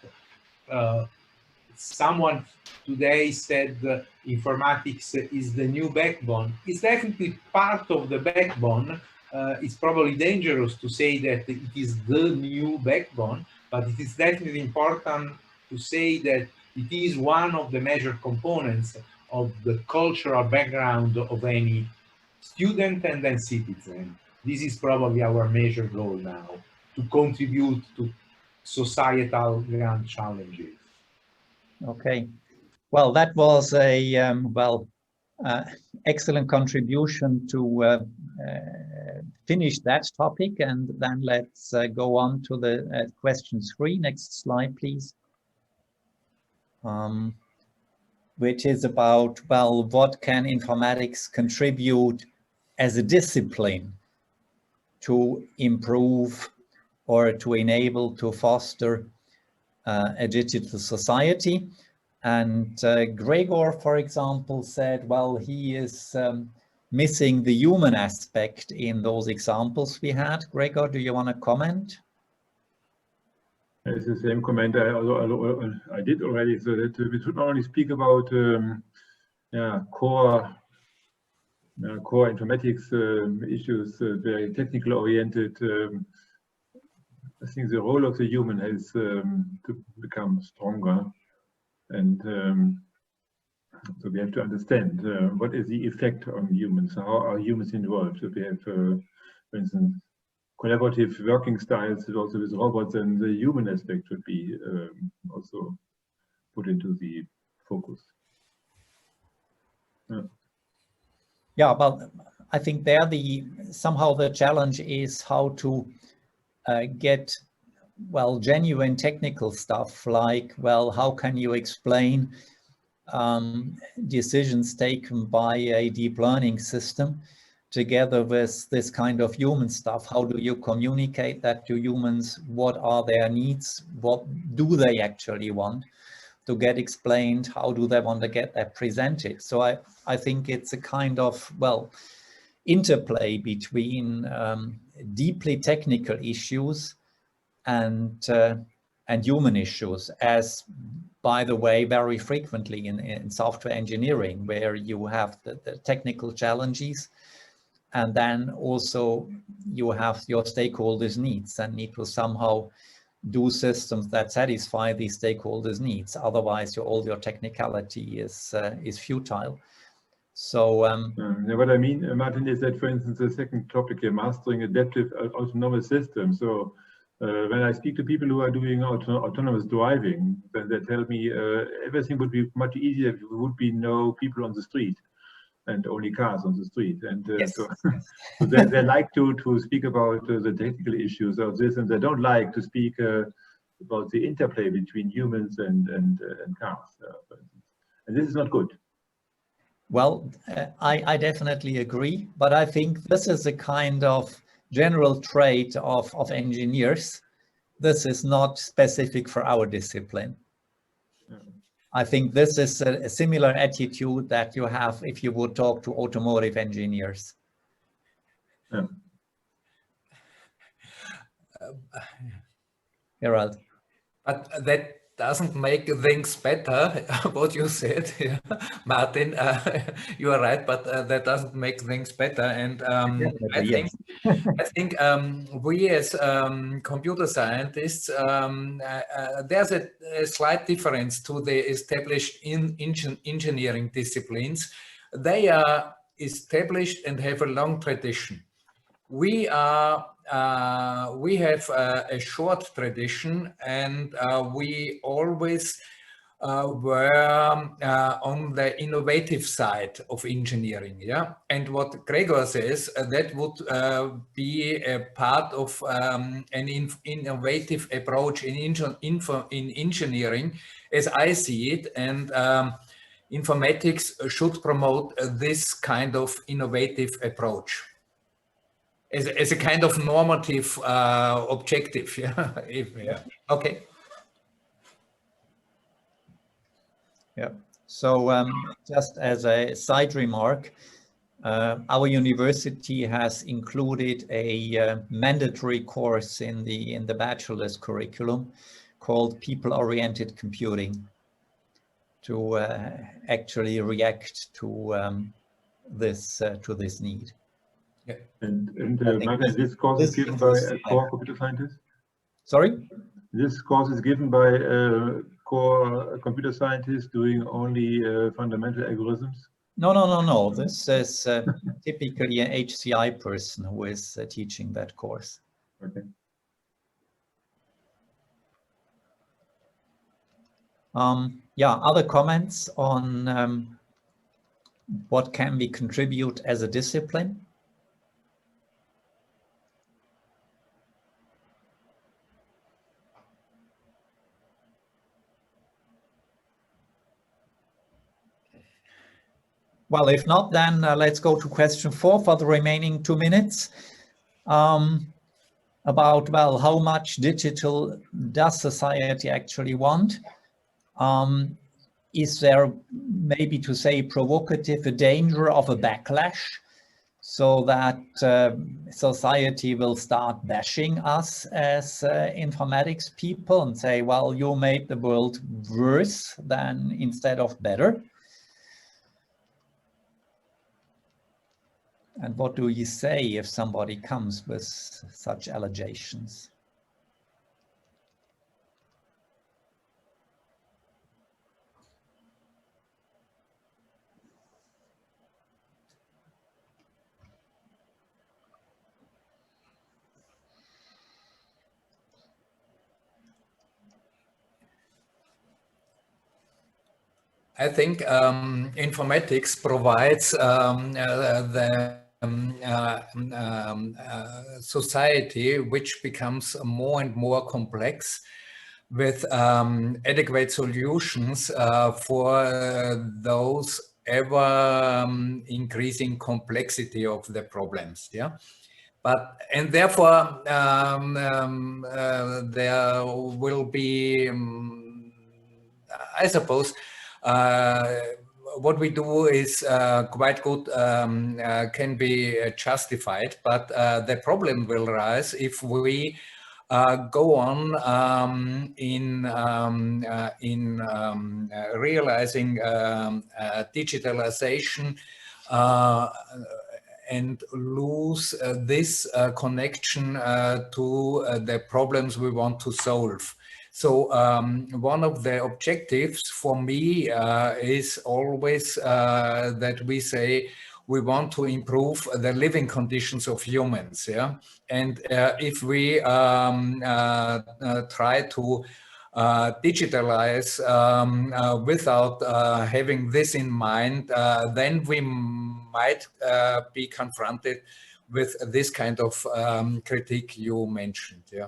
Someone today said informatics is the new backbone. It's definitely part of the backbone. It's probably dangerous to say that it is the new backbone, but it is definitely important to say that it is one of the major components of the cultural background of any student and then citizen. This is probably our major goal now, to contribute to societal grand challenges. Okay, well, that was a excellent contribution to finish that topic, and then let's go on to the question 3. Next slide, please. Which is about, well, what can informatics contribute as a discipline to improve or to enable, to foster a digital society. And Gregor, for example, said, well, he is missing the human aspect in those examples we had. Gregor, do you want to comment? It's the same comment I did already, so that we should not only speak about core informatics issues, very technical oriented. I think the role of the human has to become stronger, and so we have to understand what is the effect on humans, how are humans involved. So we have, for instance, collaborative working styles, also with robots, and the human aspect should be also put into the focus. Yeah, well, I think there somehow the challenge is how to get, well, genuine technical stuff, like, well, how can you explain decisions taken by a deep learning system together with this kind of human stuff? How do you communicate that to humans? What are their needs? What do they actually want to get explained? How do they want to get that presented? So I think it's a kind of, well, interplay between deeply technical issues and human issues, as, by the way, very frequently in software engineering, where you have the technical challenges, and then also you have your stakeholders' needs and need to somehow do systems that satisfy these stakeholders' needs. Otherwise, all your technicality is futile. So what I mean, Martin, is that, for instance, the second topic here, mastering adaptive autonomous systems. So When I speak to people who are doing autonomous driving, then they tell me everything would be much easier if there would be no people on the street and only cars on the street. And Yes. so they like to speak about the technical issues of this, and they don't like to speak about the interplay between humans and cars. And this is not good. Well, I definitely agree, but I think this is a kind of general trait of engineers. This is not specific for our discipline. I think this is a similar attitude that you have if you would talk to automotive engineers. Yeah. Gerald. But that doesn't make things better, what you said, yeah. Martin, you are right, but that doesn't make things better. And I think we as computer scientists, there's a slight difference to the established engineering disciplines. They are established and have a long tradition. We have a short tradition, and we always were on the innovative side of engineering. Yeah, and what Gregor says, that would be a part of an innovative approach in engineering, as I see it, and informatics should promote this kind of innovative approach as a kind of normative objective. Yeah. Yeah. Okay. Yeah. So just as a side remark, our university has included a mandatory course in the bachelor's curriculum called People-Oriented Computing to actually react to this need. Yeah. And Martin, this course is given by a core computer scientist? Sorry? This course is given by a core computer scientist doing only fundamental algorithms? No. This is typically an HCI person who is teaching that course. Okay. Yeah, other comments on what can we contribute as a discipline? Well, if not, then let's go to question 4 for the remaining 2 minutes. About, well, how much digital does society actually want? Is there, maybe to say provocative, a danger of a backlash so that society will start bashing us as informatics people and say, well, you made the world worse than instead of better? And what do you say if somebody comes with such allegations? I think informatics provides the society which becomes more and more complex with adequate solutions for those ever increasing complexity of the problems. Yeah. And therefore there will be, I suppose, what we do is quite good, can be justified, but the problem will rise if we go on in realizing digitalization and lose this connection to the problems we want to solve. So one of the objectives for me is always that we say we want to improve the living conditions of humans. Yeah, and if we try to digitalize without having this in mind, then we might be confronted with this kind of critique you mentioned. Yeah.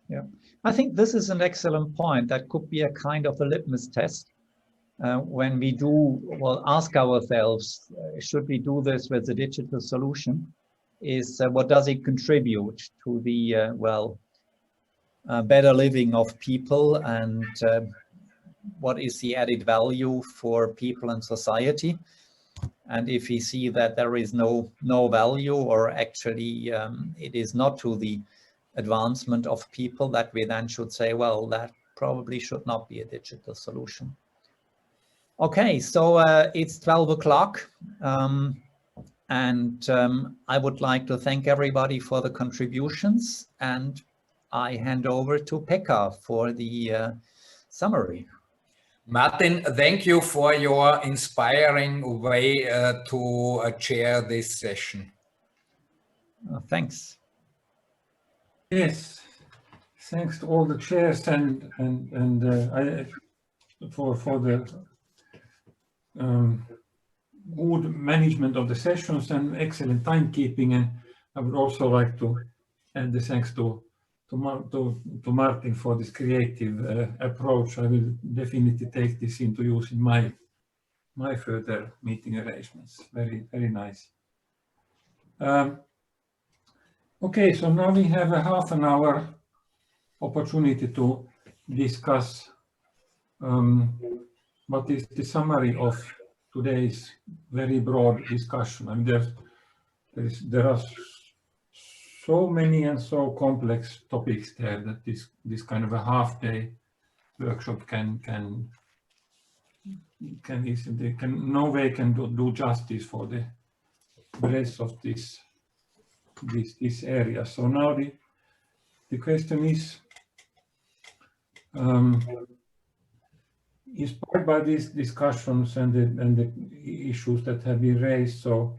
Yeah, I think this is an excellent point. That could be a kind of a litmus test when we do, well, ask ourselves, should we do this with a digital solution? Is what does it contribute to the, better living of people, and what is the added value for people and society? And if we see that there is no value, or actually it is not to the advancement of people, that we then should say, well, that probably should not be a digital solution. Okay, so it's 12 o'clock, and I would like to thank everybody for the contributions, and I hand over to Pekka for the summary. Martin, thank you for your inspiring way to chair this session. Thanks. Yes, thanks to all the chairs and for the good management of the sessions and excellent timekeeping. And I would also like to add the thanks to Martin for this creative approach. I will definitely take this into use in my further meeting arrangements. Very, very nice. Okay, so now we have a half an hour opportunity to discuss what is the summary of today's very broad discussion. I mean, there are so many and so complex topics there that this kind of a half-day workshop can no way can do justice for the breadth of this area. So now the question is, inspired by these discussions and the issues that have been raised, so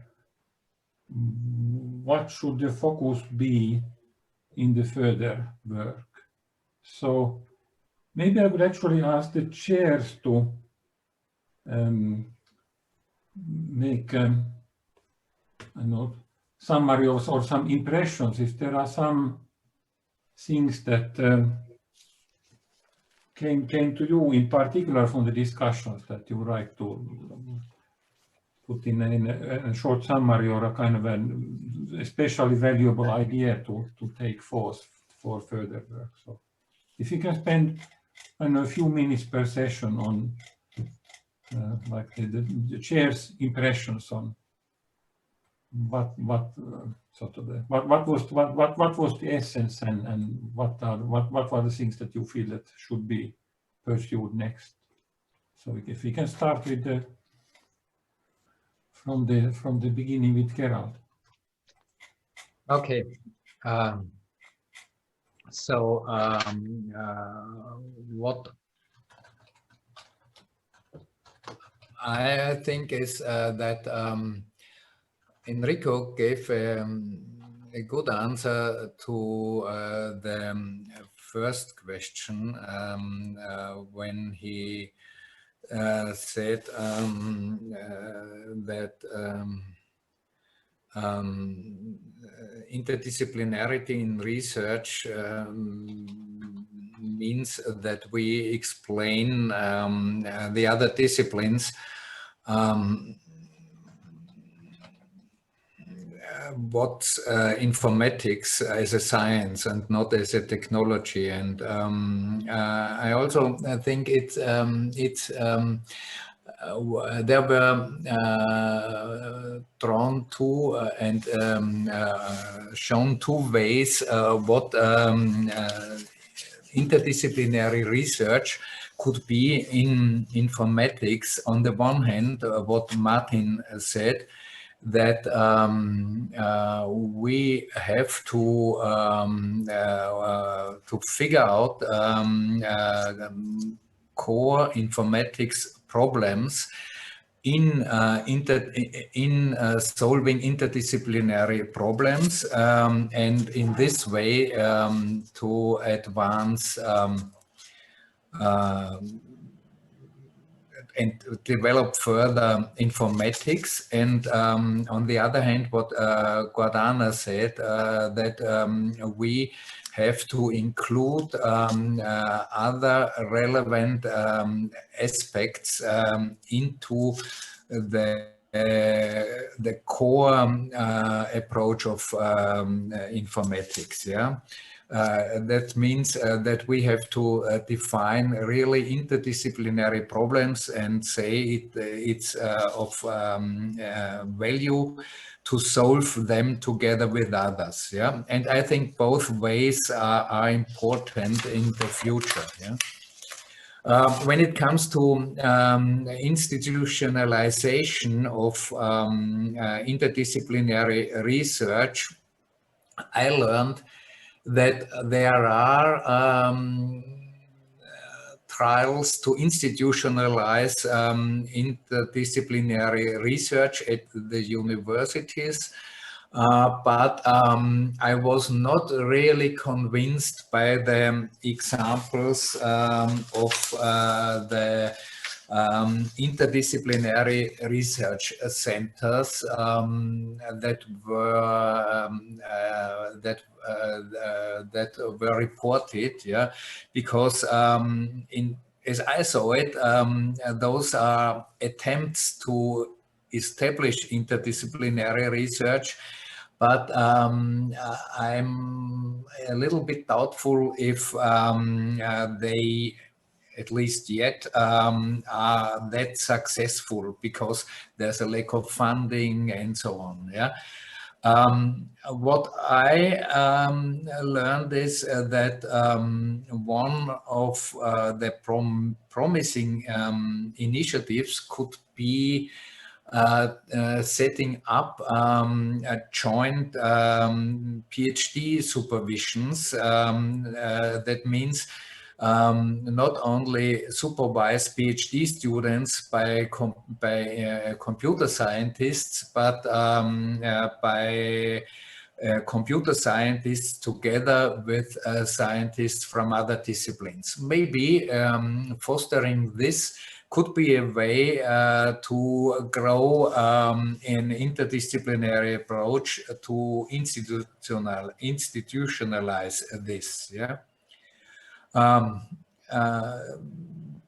what should the focus be in the further work? So maybe I would actually ask the chairs to make summary or some impressions, if there are some things that came to you in particular from the discussions that you would like to put in a short summary, or a kind of an especially valuable idea to take forth for further work. So if you can spend a few minutes per session on like the chair's impressions on what was the essence, and what are the things that you feel that should be pursued next. So if we can start with from the beginning with Gerald. Okay. What I think is that Enrico gave a good answer to the first question when he said that interdisciplinarity in research means that we explain the other disciplines what's informatics as a science and not as a technology. And I also think there were drawn two and shown two ways what interdisciplinary research could be in informatics. On the one hand, what Martin said, that we have to figure out core informatics problems in solving interdisciplinary problems, and in this way to advance and develop further informatics. And on the other hand, what Gordana said, that we have to include other relevant aspects into the core approach of informatics. Yeah. That means that we have to define really interdisciplinary problems and say it's of value to solve them together with others. Yeah, and I think both ways are important in the future. Yeah. When it comes to institutionalization of interdisciplinary research, I learned that there are trials to institutionalize interdisciplinary research at the universities, but I was not really convinced by the examples of the interdisciplinary research centers that were reported, yeah, because as I saw it, those are attempts to establish interdisciplinary research, but I'm a little bit doubtful if they, at least yet, are that successful, because there's a lack of funding and so on. Yeah. What I learned is that one of the promising initiatives could be setting up a joint PhD supervisions. That means not only supervise PhD students by computer scientists, but by computer scientists together with scientists from other disciplines. Maybe fostering this could be a way to grow an interdisciplinary approach to institutionalize this. Yeah.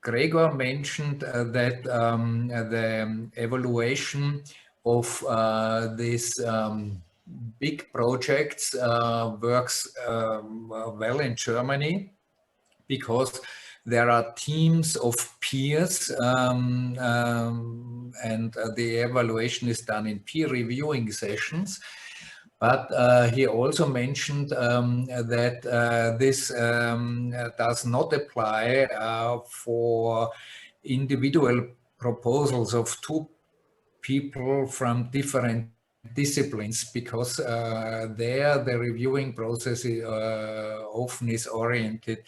Gregor mentioned that the evaluation of these big projects works well in Germany, because there are teams of peers and the evaluation is done in peer reviewing sessions. But he also mentioned that this does not apply for individual proposals of two people from different disciplines, because there the reviewing process often is oriented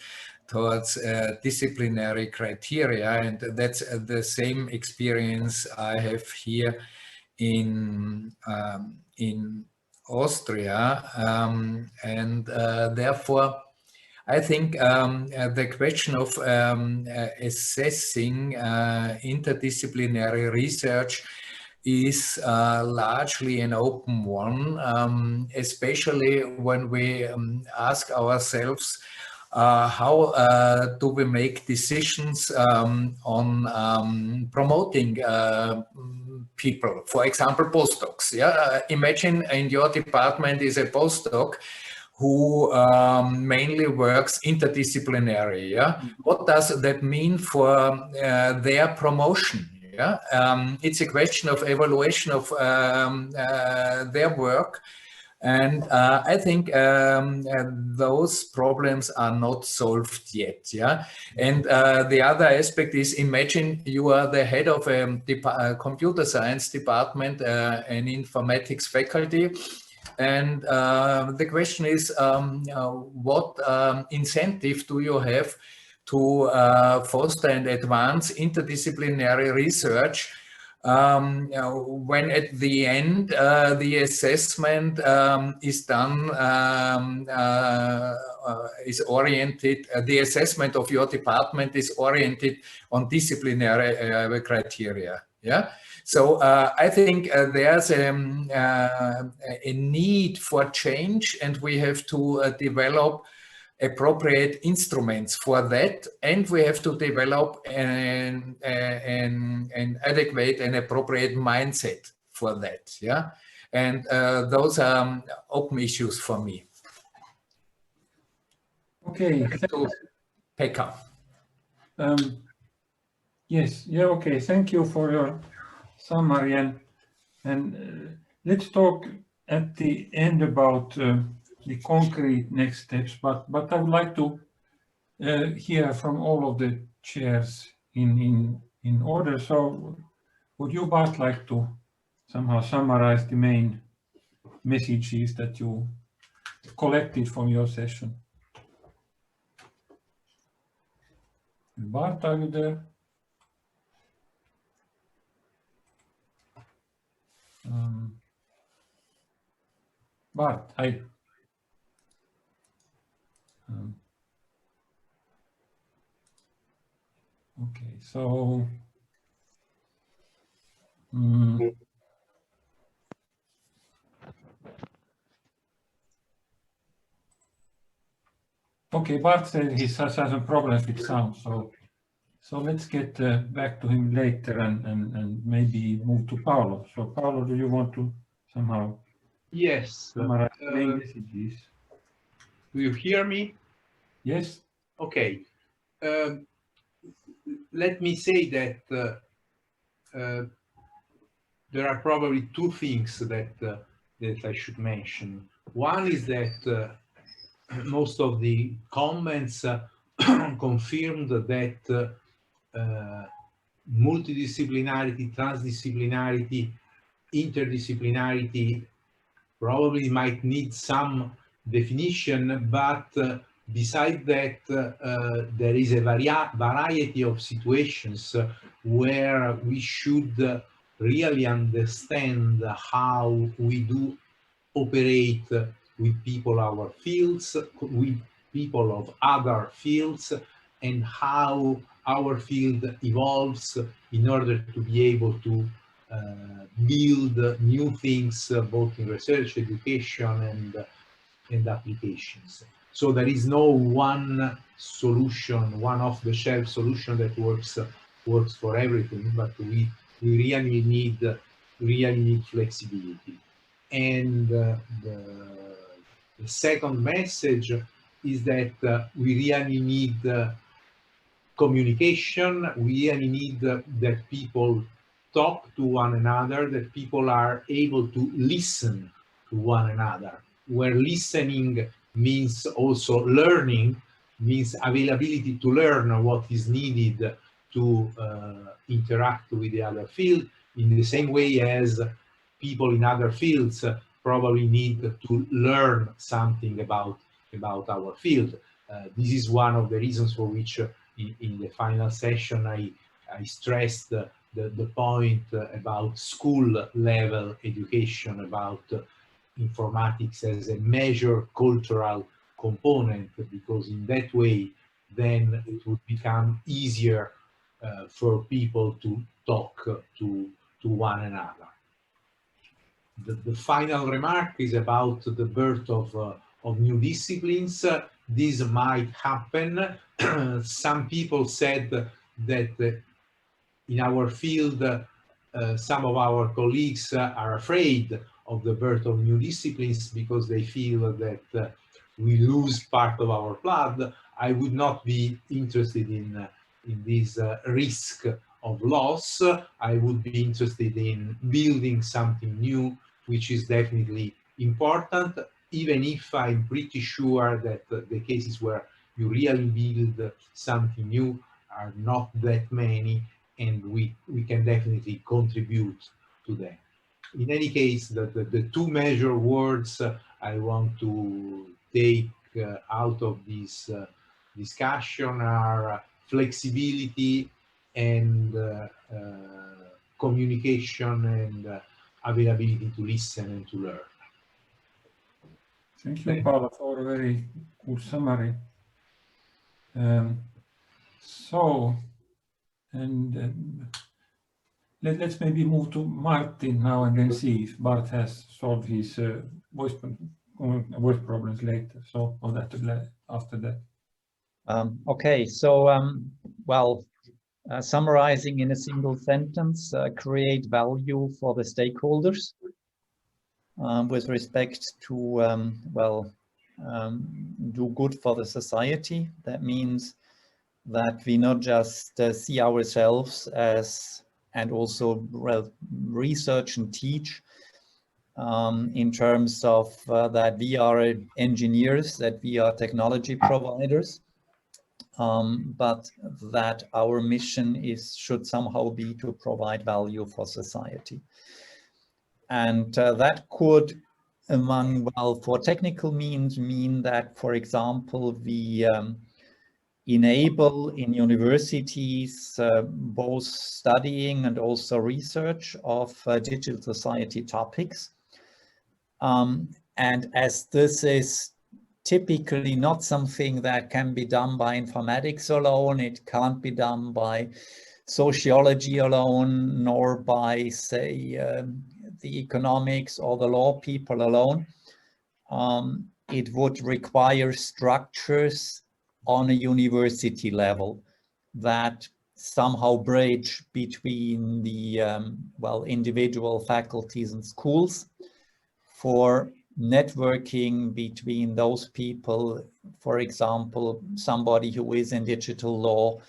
towards disciplinary criteria, and that's the same experience I have here in Austria, and therefore I think the question of assessing interdisciplinary research is largely an open one, especially when we ask ourselves how do we make decisions on promoting people, for example, postdocs. Yeah, imagine in your department is a postdoc who mainly works interdisciplinary. Yeah, what does that mean for their promotion? Yeah, it's a question of evaluation of their work. And I think those problems are not solved yet. Yeah, and the other aspect is, imagine you are the head of a computer science department, an informatics faculty, and the question is, what incentive do you have to foster and advance interdisciplinary research when at the end the assessment is done, is oriented, the assessment of your department is oriented on disciplinary criteria. Yeah. So I think there's a need for change, and we have to develop appropriate instruments for that, and we have to develop an adequate and appropriate mindset for that. Yeah, and those are open issues for me. Okay. So, Pekka. Yes. Yeah. Okay. Thank you for your summary, and let's talk at the end about the concrete next steps. But I would like to hear from all of the chairs in order. So, would you, Bart, like to somehow summarize the main messages that you collected from your session? Bart, are you there? Bart, hi. Okay, so okay, Bart said he has some problems with sound, so let's get back to him later and maybe move to Paolo. So Paolo, do you want to somehow summarize the main messages? Do you hear me? Yes. Okay. Let me say that there are probably two things that I should mention. One is that most of the comments confirmed that multidisciplinarity, transdisciplinarity, interdisciplinarity probably might need some definition, but besides that, there is a variety of situations where we should really understand how we do operate with people our fields, with people of other fields, and how our field evolves in order to be able to build new things both in research, education, and applications. So there is no one solution, one off-the-shelf solution that works for everything, but we really need flexibility. And the second message is that we really need communication. We really need that people talk to one another, that people are able to listen to one another, where listening means also learning, means availability to learn what is needed to interact with the other field, in the same way as people in other fields probably need to learn something about our field. This is one of the reasons for which in the final session I stressed the point about school level education, about informatics as a major cultural component, because in that way then it would become easier for people to talk to one another. The final remark is about the birth of new disciplines. This might happen. Some people said that in our field, some of our colleagues are afraid of the birth of new disciplines because they feel that we lose part of our blood. I would not be interested in this risk of loss. I would be interested in building something new, which is definitely important, even if I'm pretty sure that the cases where you really build something new are not that many, and we can definitely contribute to them. In any case, the two major words I want to take out of this discussion are flexibility and communication and availability to listen and to learn. Thank you, Paolo, for a very good summary. Let's maybe move to Martin now and then see if Bart has solved his voice problems later. So on that after that. Okay, so well, summarizing in a single sentence, create value for the stakeholders with respect to well, do good for the society. That means that we not just see ourselves as, and also research and teach in terms of that we are engineers, that we are technology providers, but that our mission should somehow be to provide value for society. And that could, for technical means, mean that, for example, we enable in universities both studying and also research of digital society topics. And as this is typically not something that can be done by informatics alone, it can't be done by sociology alone, nor by, say, the economics or the law people alone. It would require structures on a university level that somehow bridge between the well, individual faculties and schools for networking between those people, for example, somebody who is in digital law,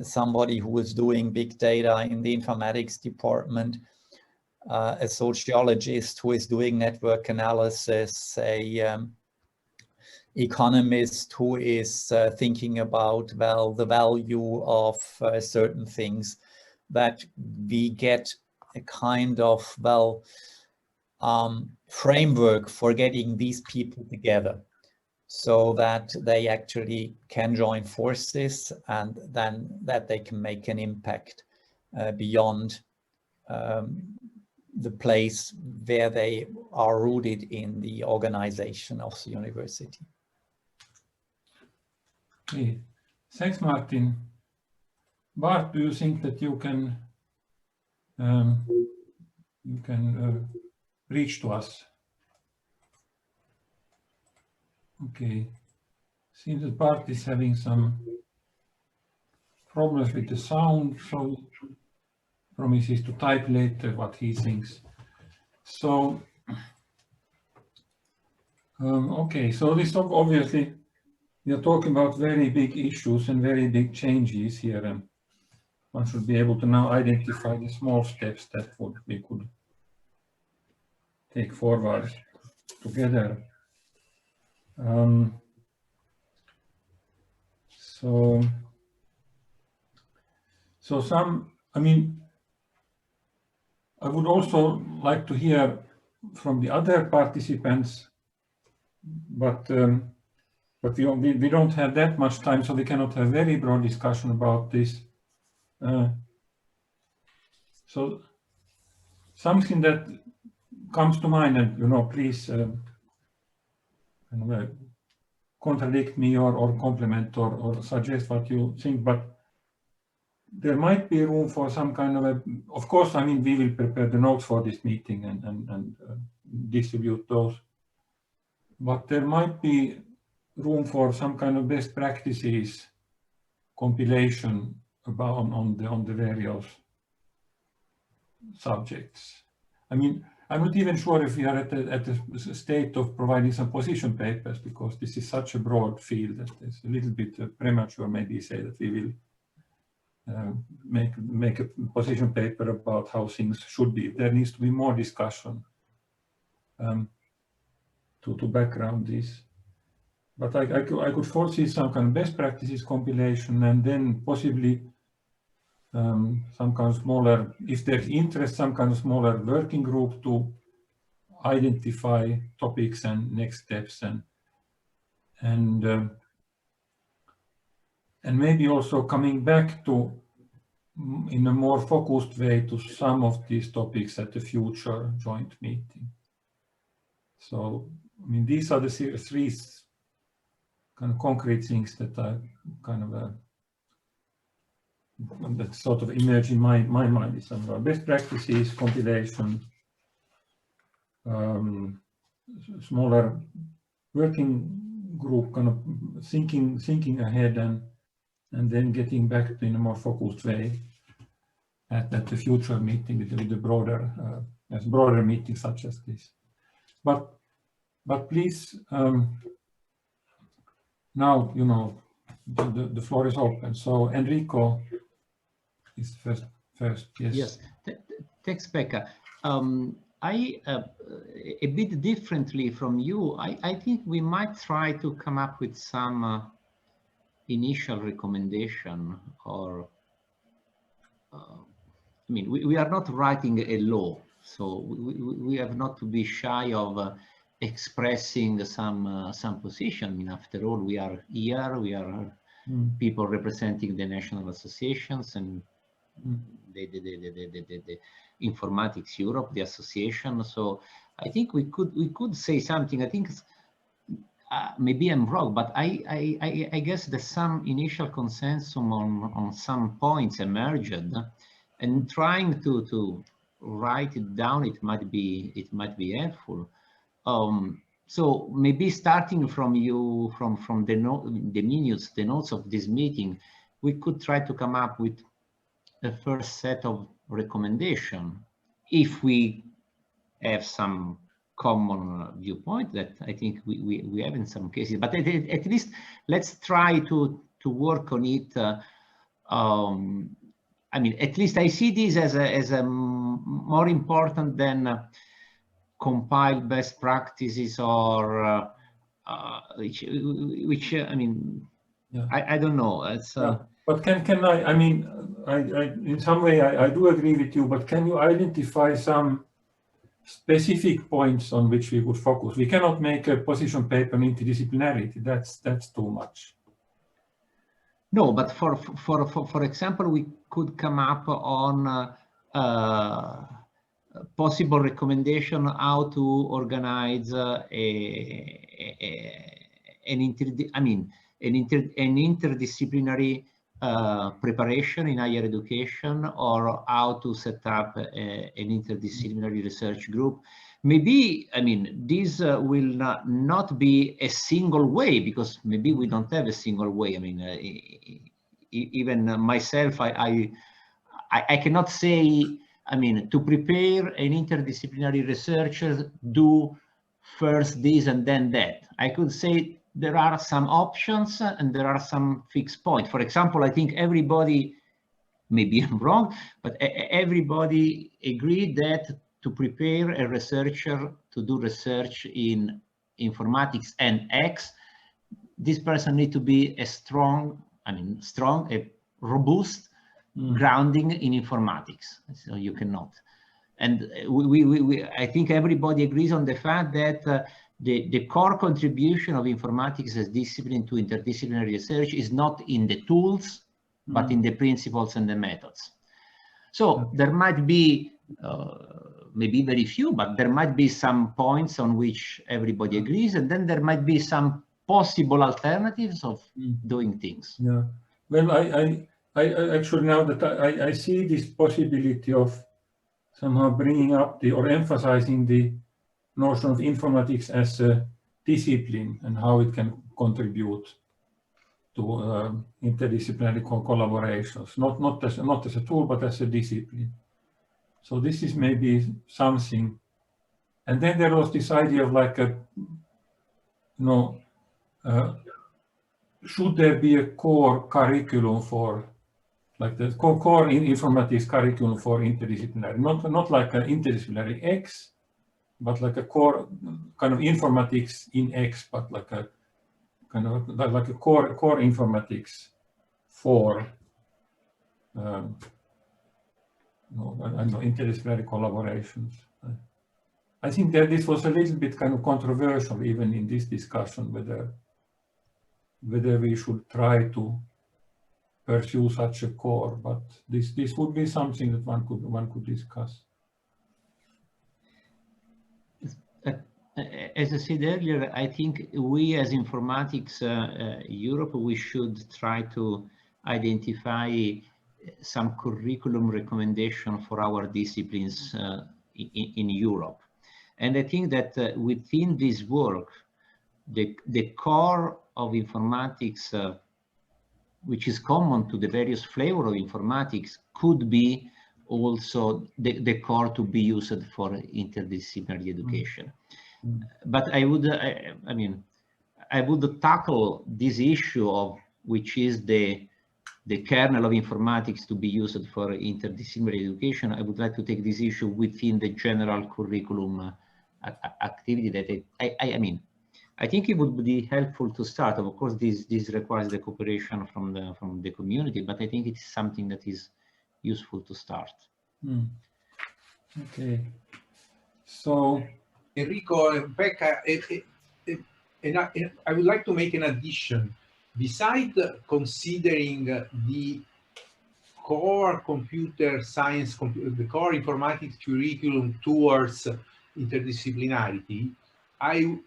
somebody who is doing big data in the informatics department, a sociologist who is doing network analysis, a economist who is thinking about, well, the value of certain things, that we get a kind of, well, framework for getting these people together so that they actually can join forces and then that they can make an impact beyond the place where they are rooted in the organization of the university. Okay. Thanks, Martin. Bart, do you think that you can reach to us? Okay. Seems that Bart is having some problems with the sound, so promises to type later what he thinks. So, okay, so this obviously, we are talking about very big issues and very big changes here, and one should be able to now identify the small steps that we could take forward together. So some, I mean, I would also like to hear from the other participants, but we don't have that much time, so we cannot have very broad discussion about this. So something that comes to mind, and you know, please contradict me or complement or suggest what you think, but there might be room for some kind of of course, I mean, we will prepare the notes for this meeting and distribute those, but there might be room for some kind of best practices compilation about on the various subjects. I mean, I'm not even sure if we are at the state of providing some position papers, because this is such a broad field that it's a little bit premature maybe say that we will make a position paper about how things should be. There needs to be more discussion to background this. But I could foresee some kind of best practices compilation, and then possibly some kind of smaller, if there's interest, some kind of smaller working group to identify topics and next steps, and maybe also coming back to in a more focused way to some of these topics at the future joint meeting. So, I mean, these are the three kind of concrete things that are kind of that sort of emerge in my mind. Is some best practices, compilation, smaller working group, kind of thinking ahead, and then getting back in a more focused way at the future meeting with the broader meetings such as this. But please, now, you know, the floor is open. So Enrico is first. Yes. Yes. Thanks, Pekka. A bit differently from you, I think we might try to come up with some initial recommendation, or I mean, we are not writing a law, so we have not to be shy of expressing some position. I mean, after all, we are here, we are people representing the national associations and the Informatics Europe, the association. So I think we could say something. I think maybe I'm wrong, but I guess that some initial consensus on some points emerged, and trying to write it down, it might be helpful. So maybe starting from you, from the minutes, the notes of this meeting, we could try to come up with a first set of recommendation, if we have some common viewpoint that I think we have in some cases. But at least let's try to work on it. I mean, at least I see this as a more important than compile best practices, or which I mean, yeah. I don't know. It's but can I mean, I in some way I do agree with you, but can you identify some specific points on which we would focus? We cannot make a position paper on interdisciplinarity. That's too much. No, but for example, we could come up on possible recommendation how to organize an interdisciplinary preparation in higher education, or how to set up an interdisciplinary research group. Maybe, I mean, this will not be a single way, because maybe we don't have a single way. I mean, even myself, I cannot say, I mean, to prepare an interdisciplinary researcher, do first this and then that. I could say there are some options and there are some fixed points. For example, I think everybody, maybe I'm wrong, but everybody agreed that to prepare a researcher to do research in informatics and X, this person needs to be a strong, a robust grounding in informatics. So you cannot. And I think everybody agrees on the fact that the core contribution of informatics as discipline to interdisciplinary research is not in the tools, but in the principles and the methods. So there might be, maybe very few, but there might be some points on which everybody agrees, and then there might be some possible alternatives of doing things. Yeah. Well, I actually, now that I see this possibility of somehow bringing up or emphasizing the notion of informatics as a discipline and how it can contribute to interdisciplinary collaborations, not as a tool, but as a discipline. So this is maybe something. And then there was this idea of like a, should there be a core curriculum for, like the core informatics curriculum for interdisciplinary, not like an interdisciplinary X, but like a core kind of informatics in X, but like a kind of like a core informatics for I don't know, interdisciplinary collaborations. I think that this was a little bit kind of controversial even in this discussion, whether we should try to pursue such a core, but this would be something that one could discuss. As I said earlier, I think we as Informatics Europe, we should try to identify some curriculum recommendation for our disciplines in Europe. And I think that within this work, the core of informatics, which is common to the various flavor of informatics, could be also the core to be used for interdisciplinary education. But I would, I mean, I would tackle this issue of which is the kernel of informatics to be used for interdisciplinary education. I would like to take this issue within the general curriculum activity that I mean, I think it would be helpful to start. Of course, this requires the cooperation from the community, but I think it's something that is useful to start. Okay, so Enrico and Becca, I would like to make an addition. Besides considering the core computer science, the core informatics curriculum towards interdisciplinarity, I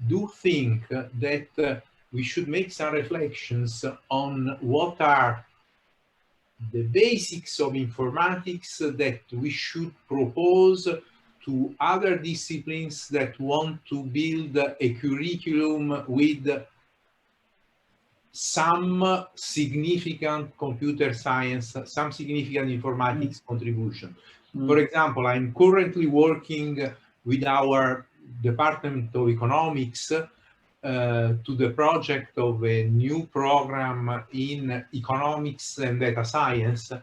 do think that we should make some reflections on what are the basics of informatics that we should propose to other disciplines that want to build a curriculum with some significant computer science, some significant informatics contribution. For example, I'm currently working with our Department of Economics to the project of a new program in economics and data science,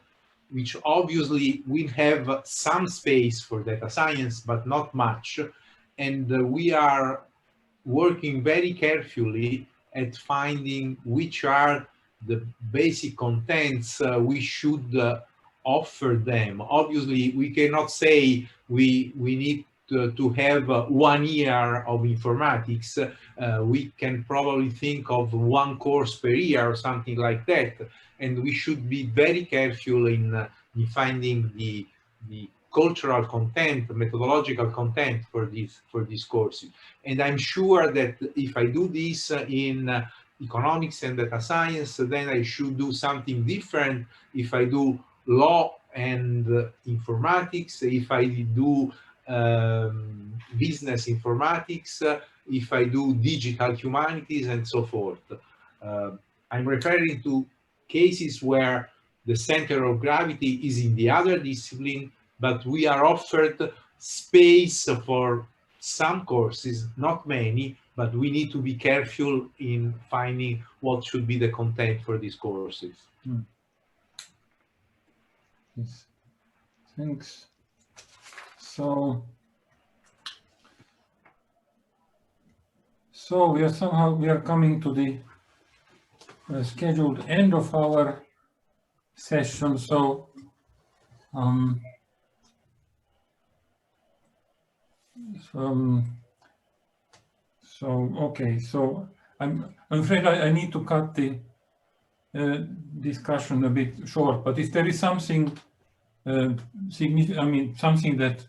which obviously will have some space for data science, but not much. And we are working very carefully at finding which are the basic contents we should offer them. Obviously, we cannot say we need to have 1 year of informatics. We can probably think of 1 course per year or something like that. And we should be very careful in finding the cultural content, methodological content for these courses. And I'm sure that if I do this in economics and data science, then I should do something different if I do law and informatics, if I do business informatics, if I do digital humanities, and so forth. I'm referring to cases where the center of gravity is in the other discipline, but we are offered space for some courses, not many, but we need to be careful in finding what should be the content for these courses. Yes. Thanks. So we are coming to the scheduled end of our session. So okay. So I'm afraid I need to cut the discussion a bit short. But if there is something significant, I mean, something that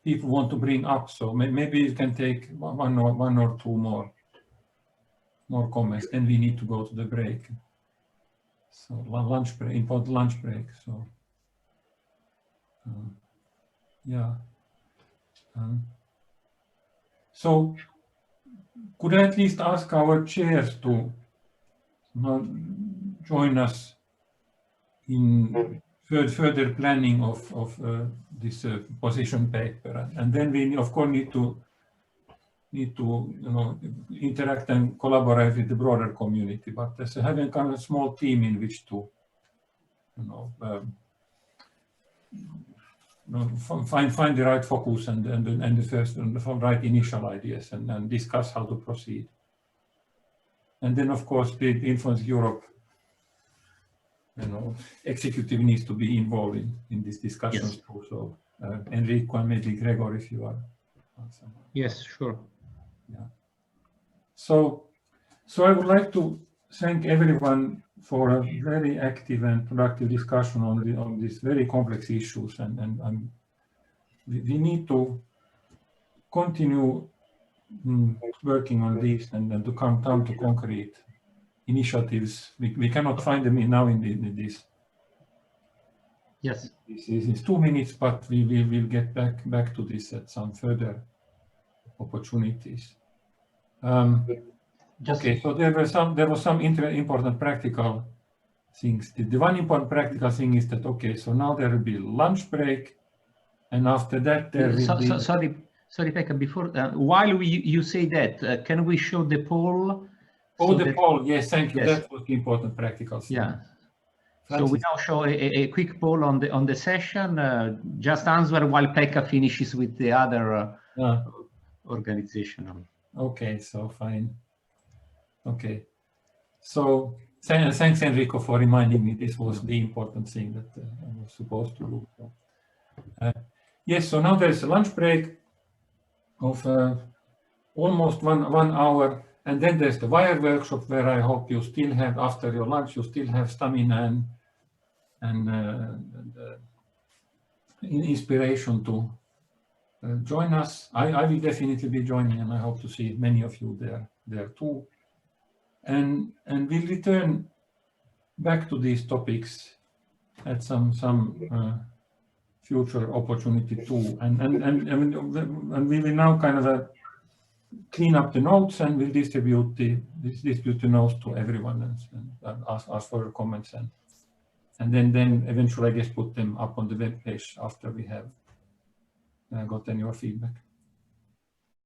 people want to bring up, so maybe you can take one or two more comments. Then we need to go to the break. So lunch break, important lunch break. So yeah. So could I at least ask our chairs to join us in further planning of this position paper, and then we of course need to interact and collaborate with the broader community. But as having kind of a small team in which to find the right focus and the right initial ideas and discuss how to proceed. And then of course the Informatics Europe executive needs to be involved in these discussions too. So Enrico and maybe Gregor, if you are. Yes, sure. Yeah. So I would like to thank everyone for a very active and productive discussion on these very complex issues, and we need to continue working on these and to come down to concrete initiatives. We cannot find them now in this. Yes. This is 2 minutes, but we will get back to this at some further opportunities. Okay, so there was some important practical things. The one important practical thing is that, okay, so now there will be lunch break, and after that there will be... Sorry, Pekka, before, while you say that, can we show the poll? Oh, the poll, yes, thank you. Yes. That was the important practical thing. Yeah. Francis. So we now show a quick poll on the session. Just answer while Pekka finishes with the other organizational. Okay, so fine. Okay. So thanks, Enrico, for reminding me this was the important thing that I was supposed to do. Yes, so now there's a lunch break of almost one hour, and then there's the wire workshop where I hope you still have, after your lunch, you still have stamina and inspiration to join us. I will definitely be joining, and I hope to see many of you there too. And we'll return back to these topics at some future opportunity too. And we will now kind of clean up the notes, and we'll distribute the notes to everyone and ask for your comments, and then eventually I guess put them up on the web page after we have gotten your feedback.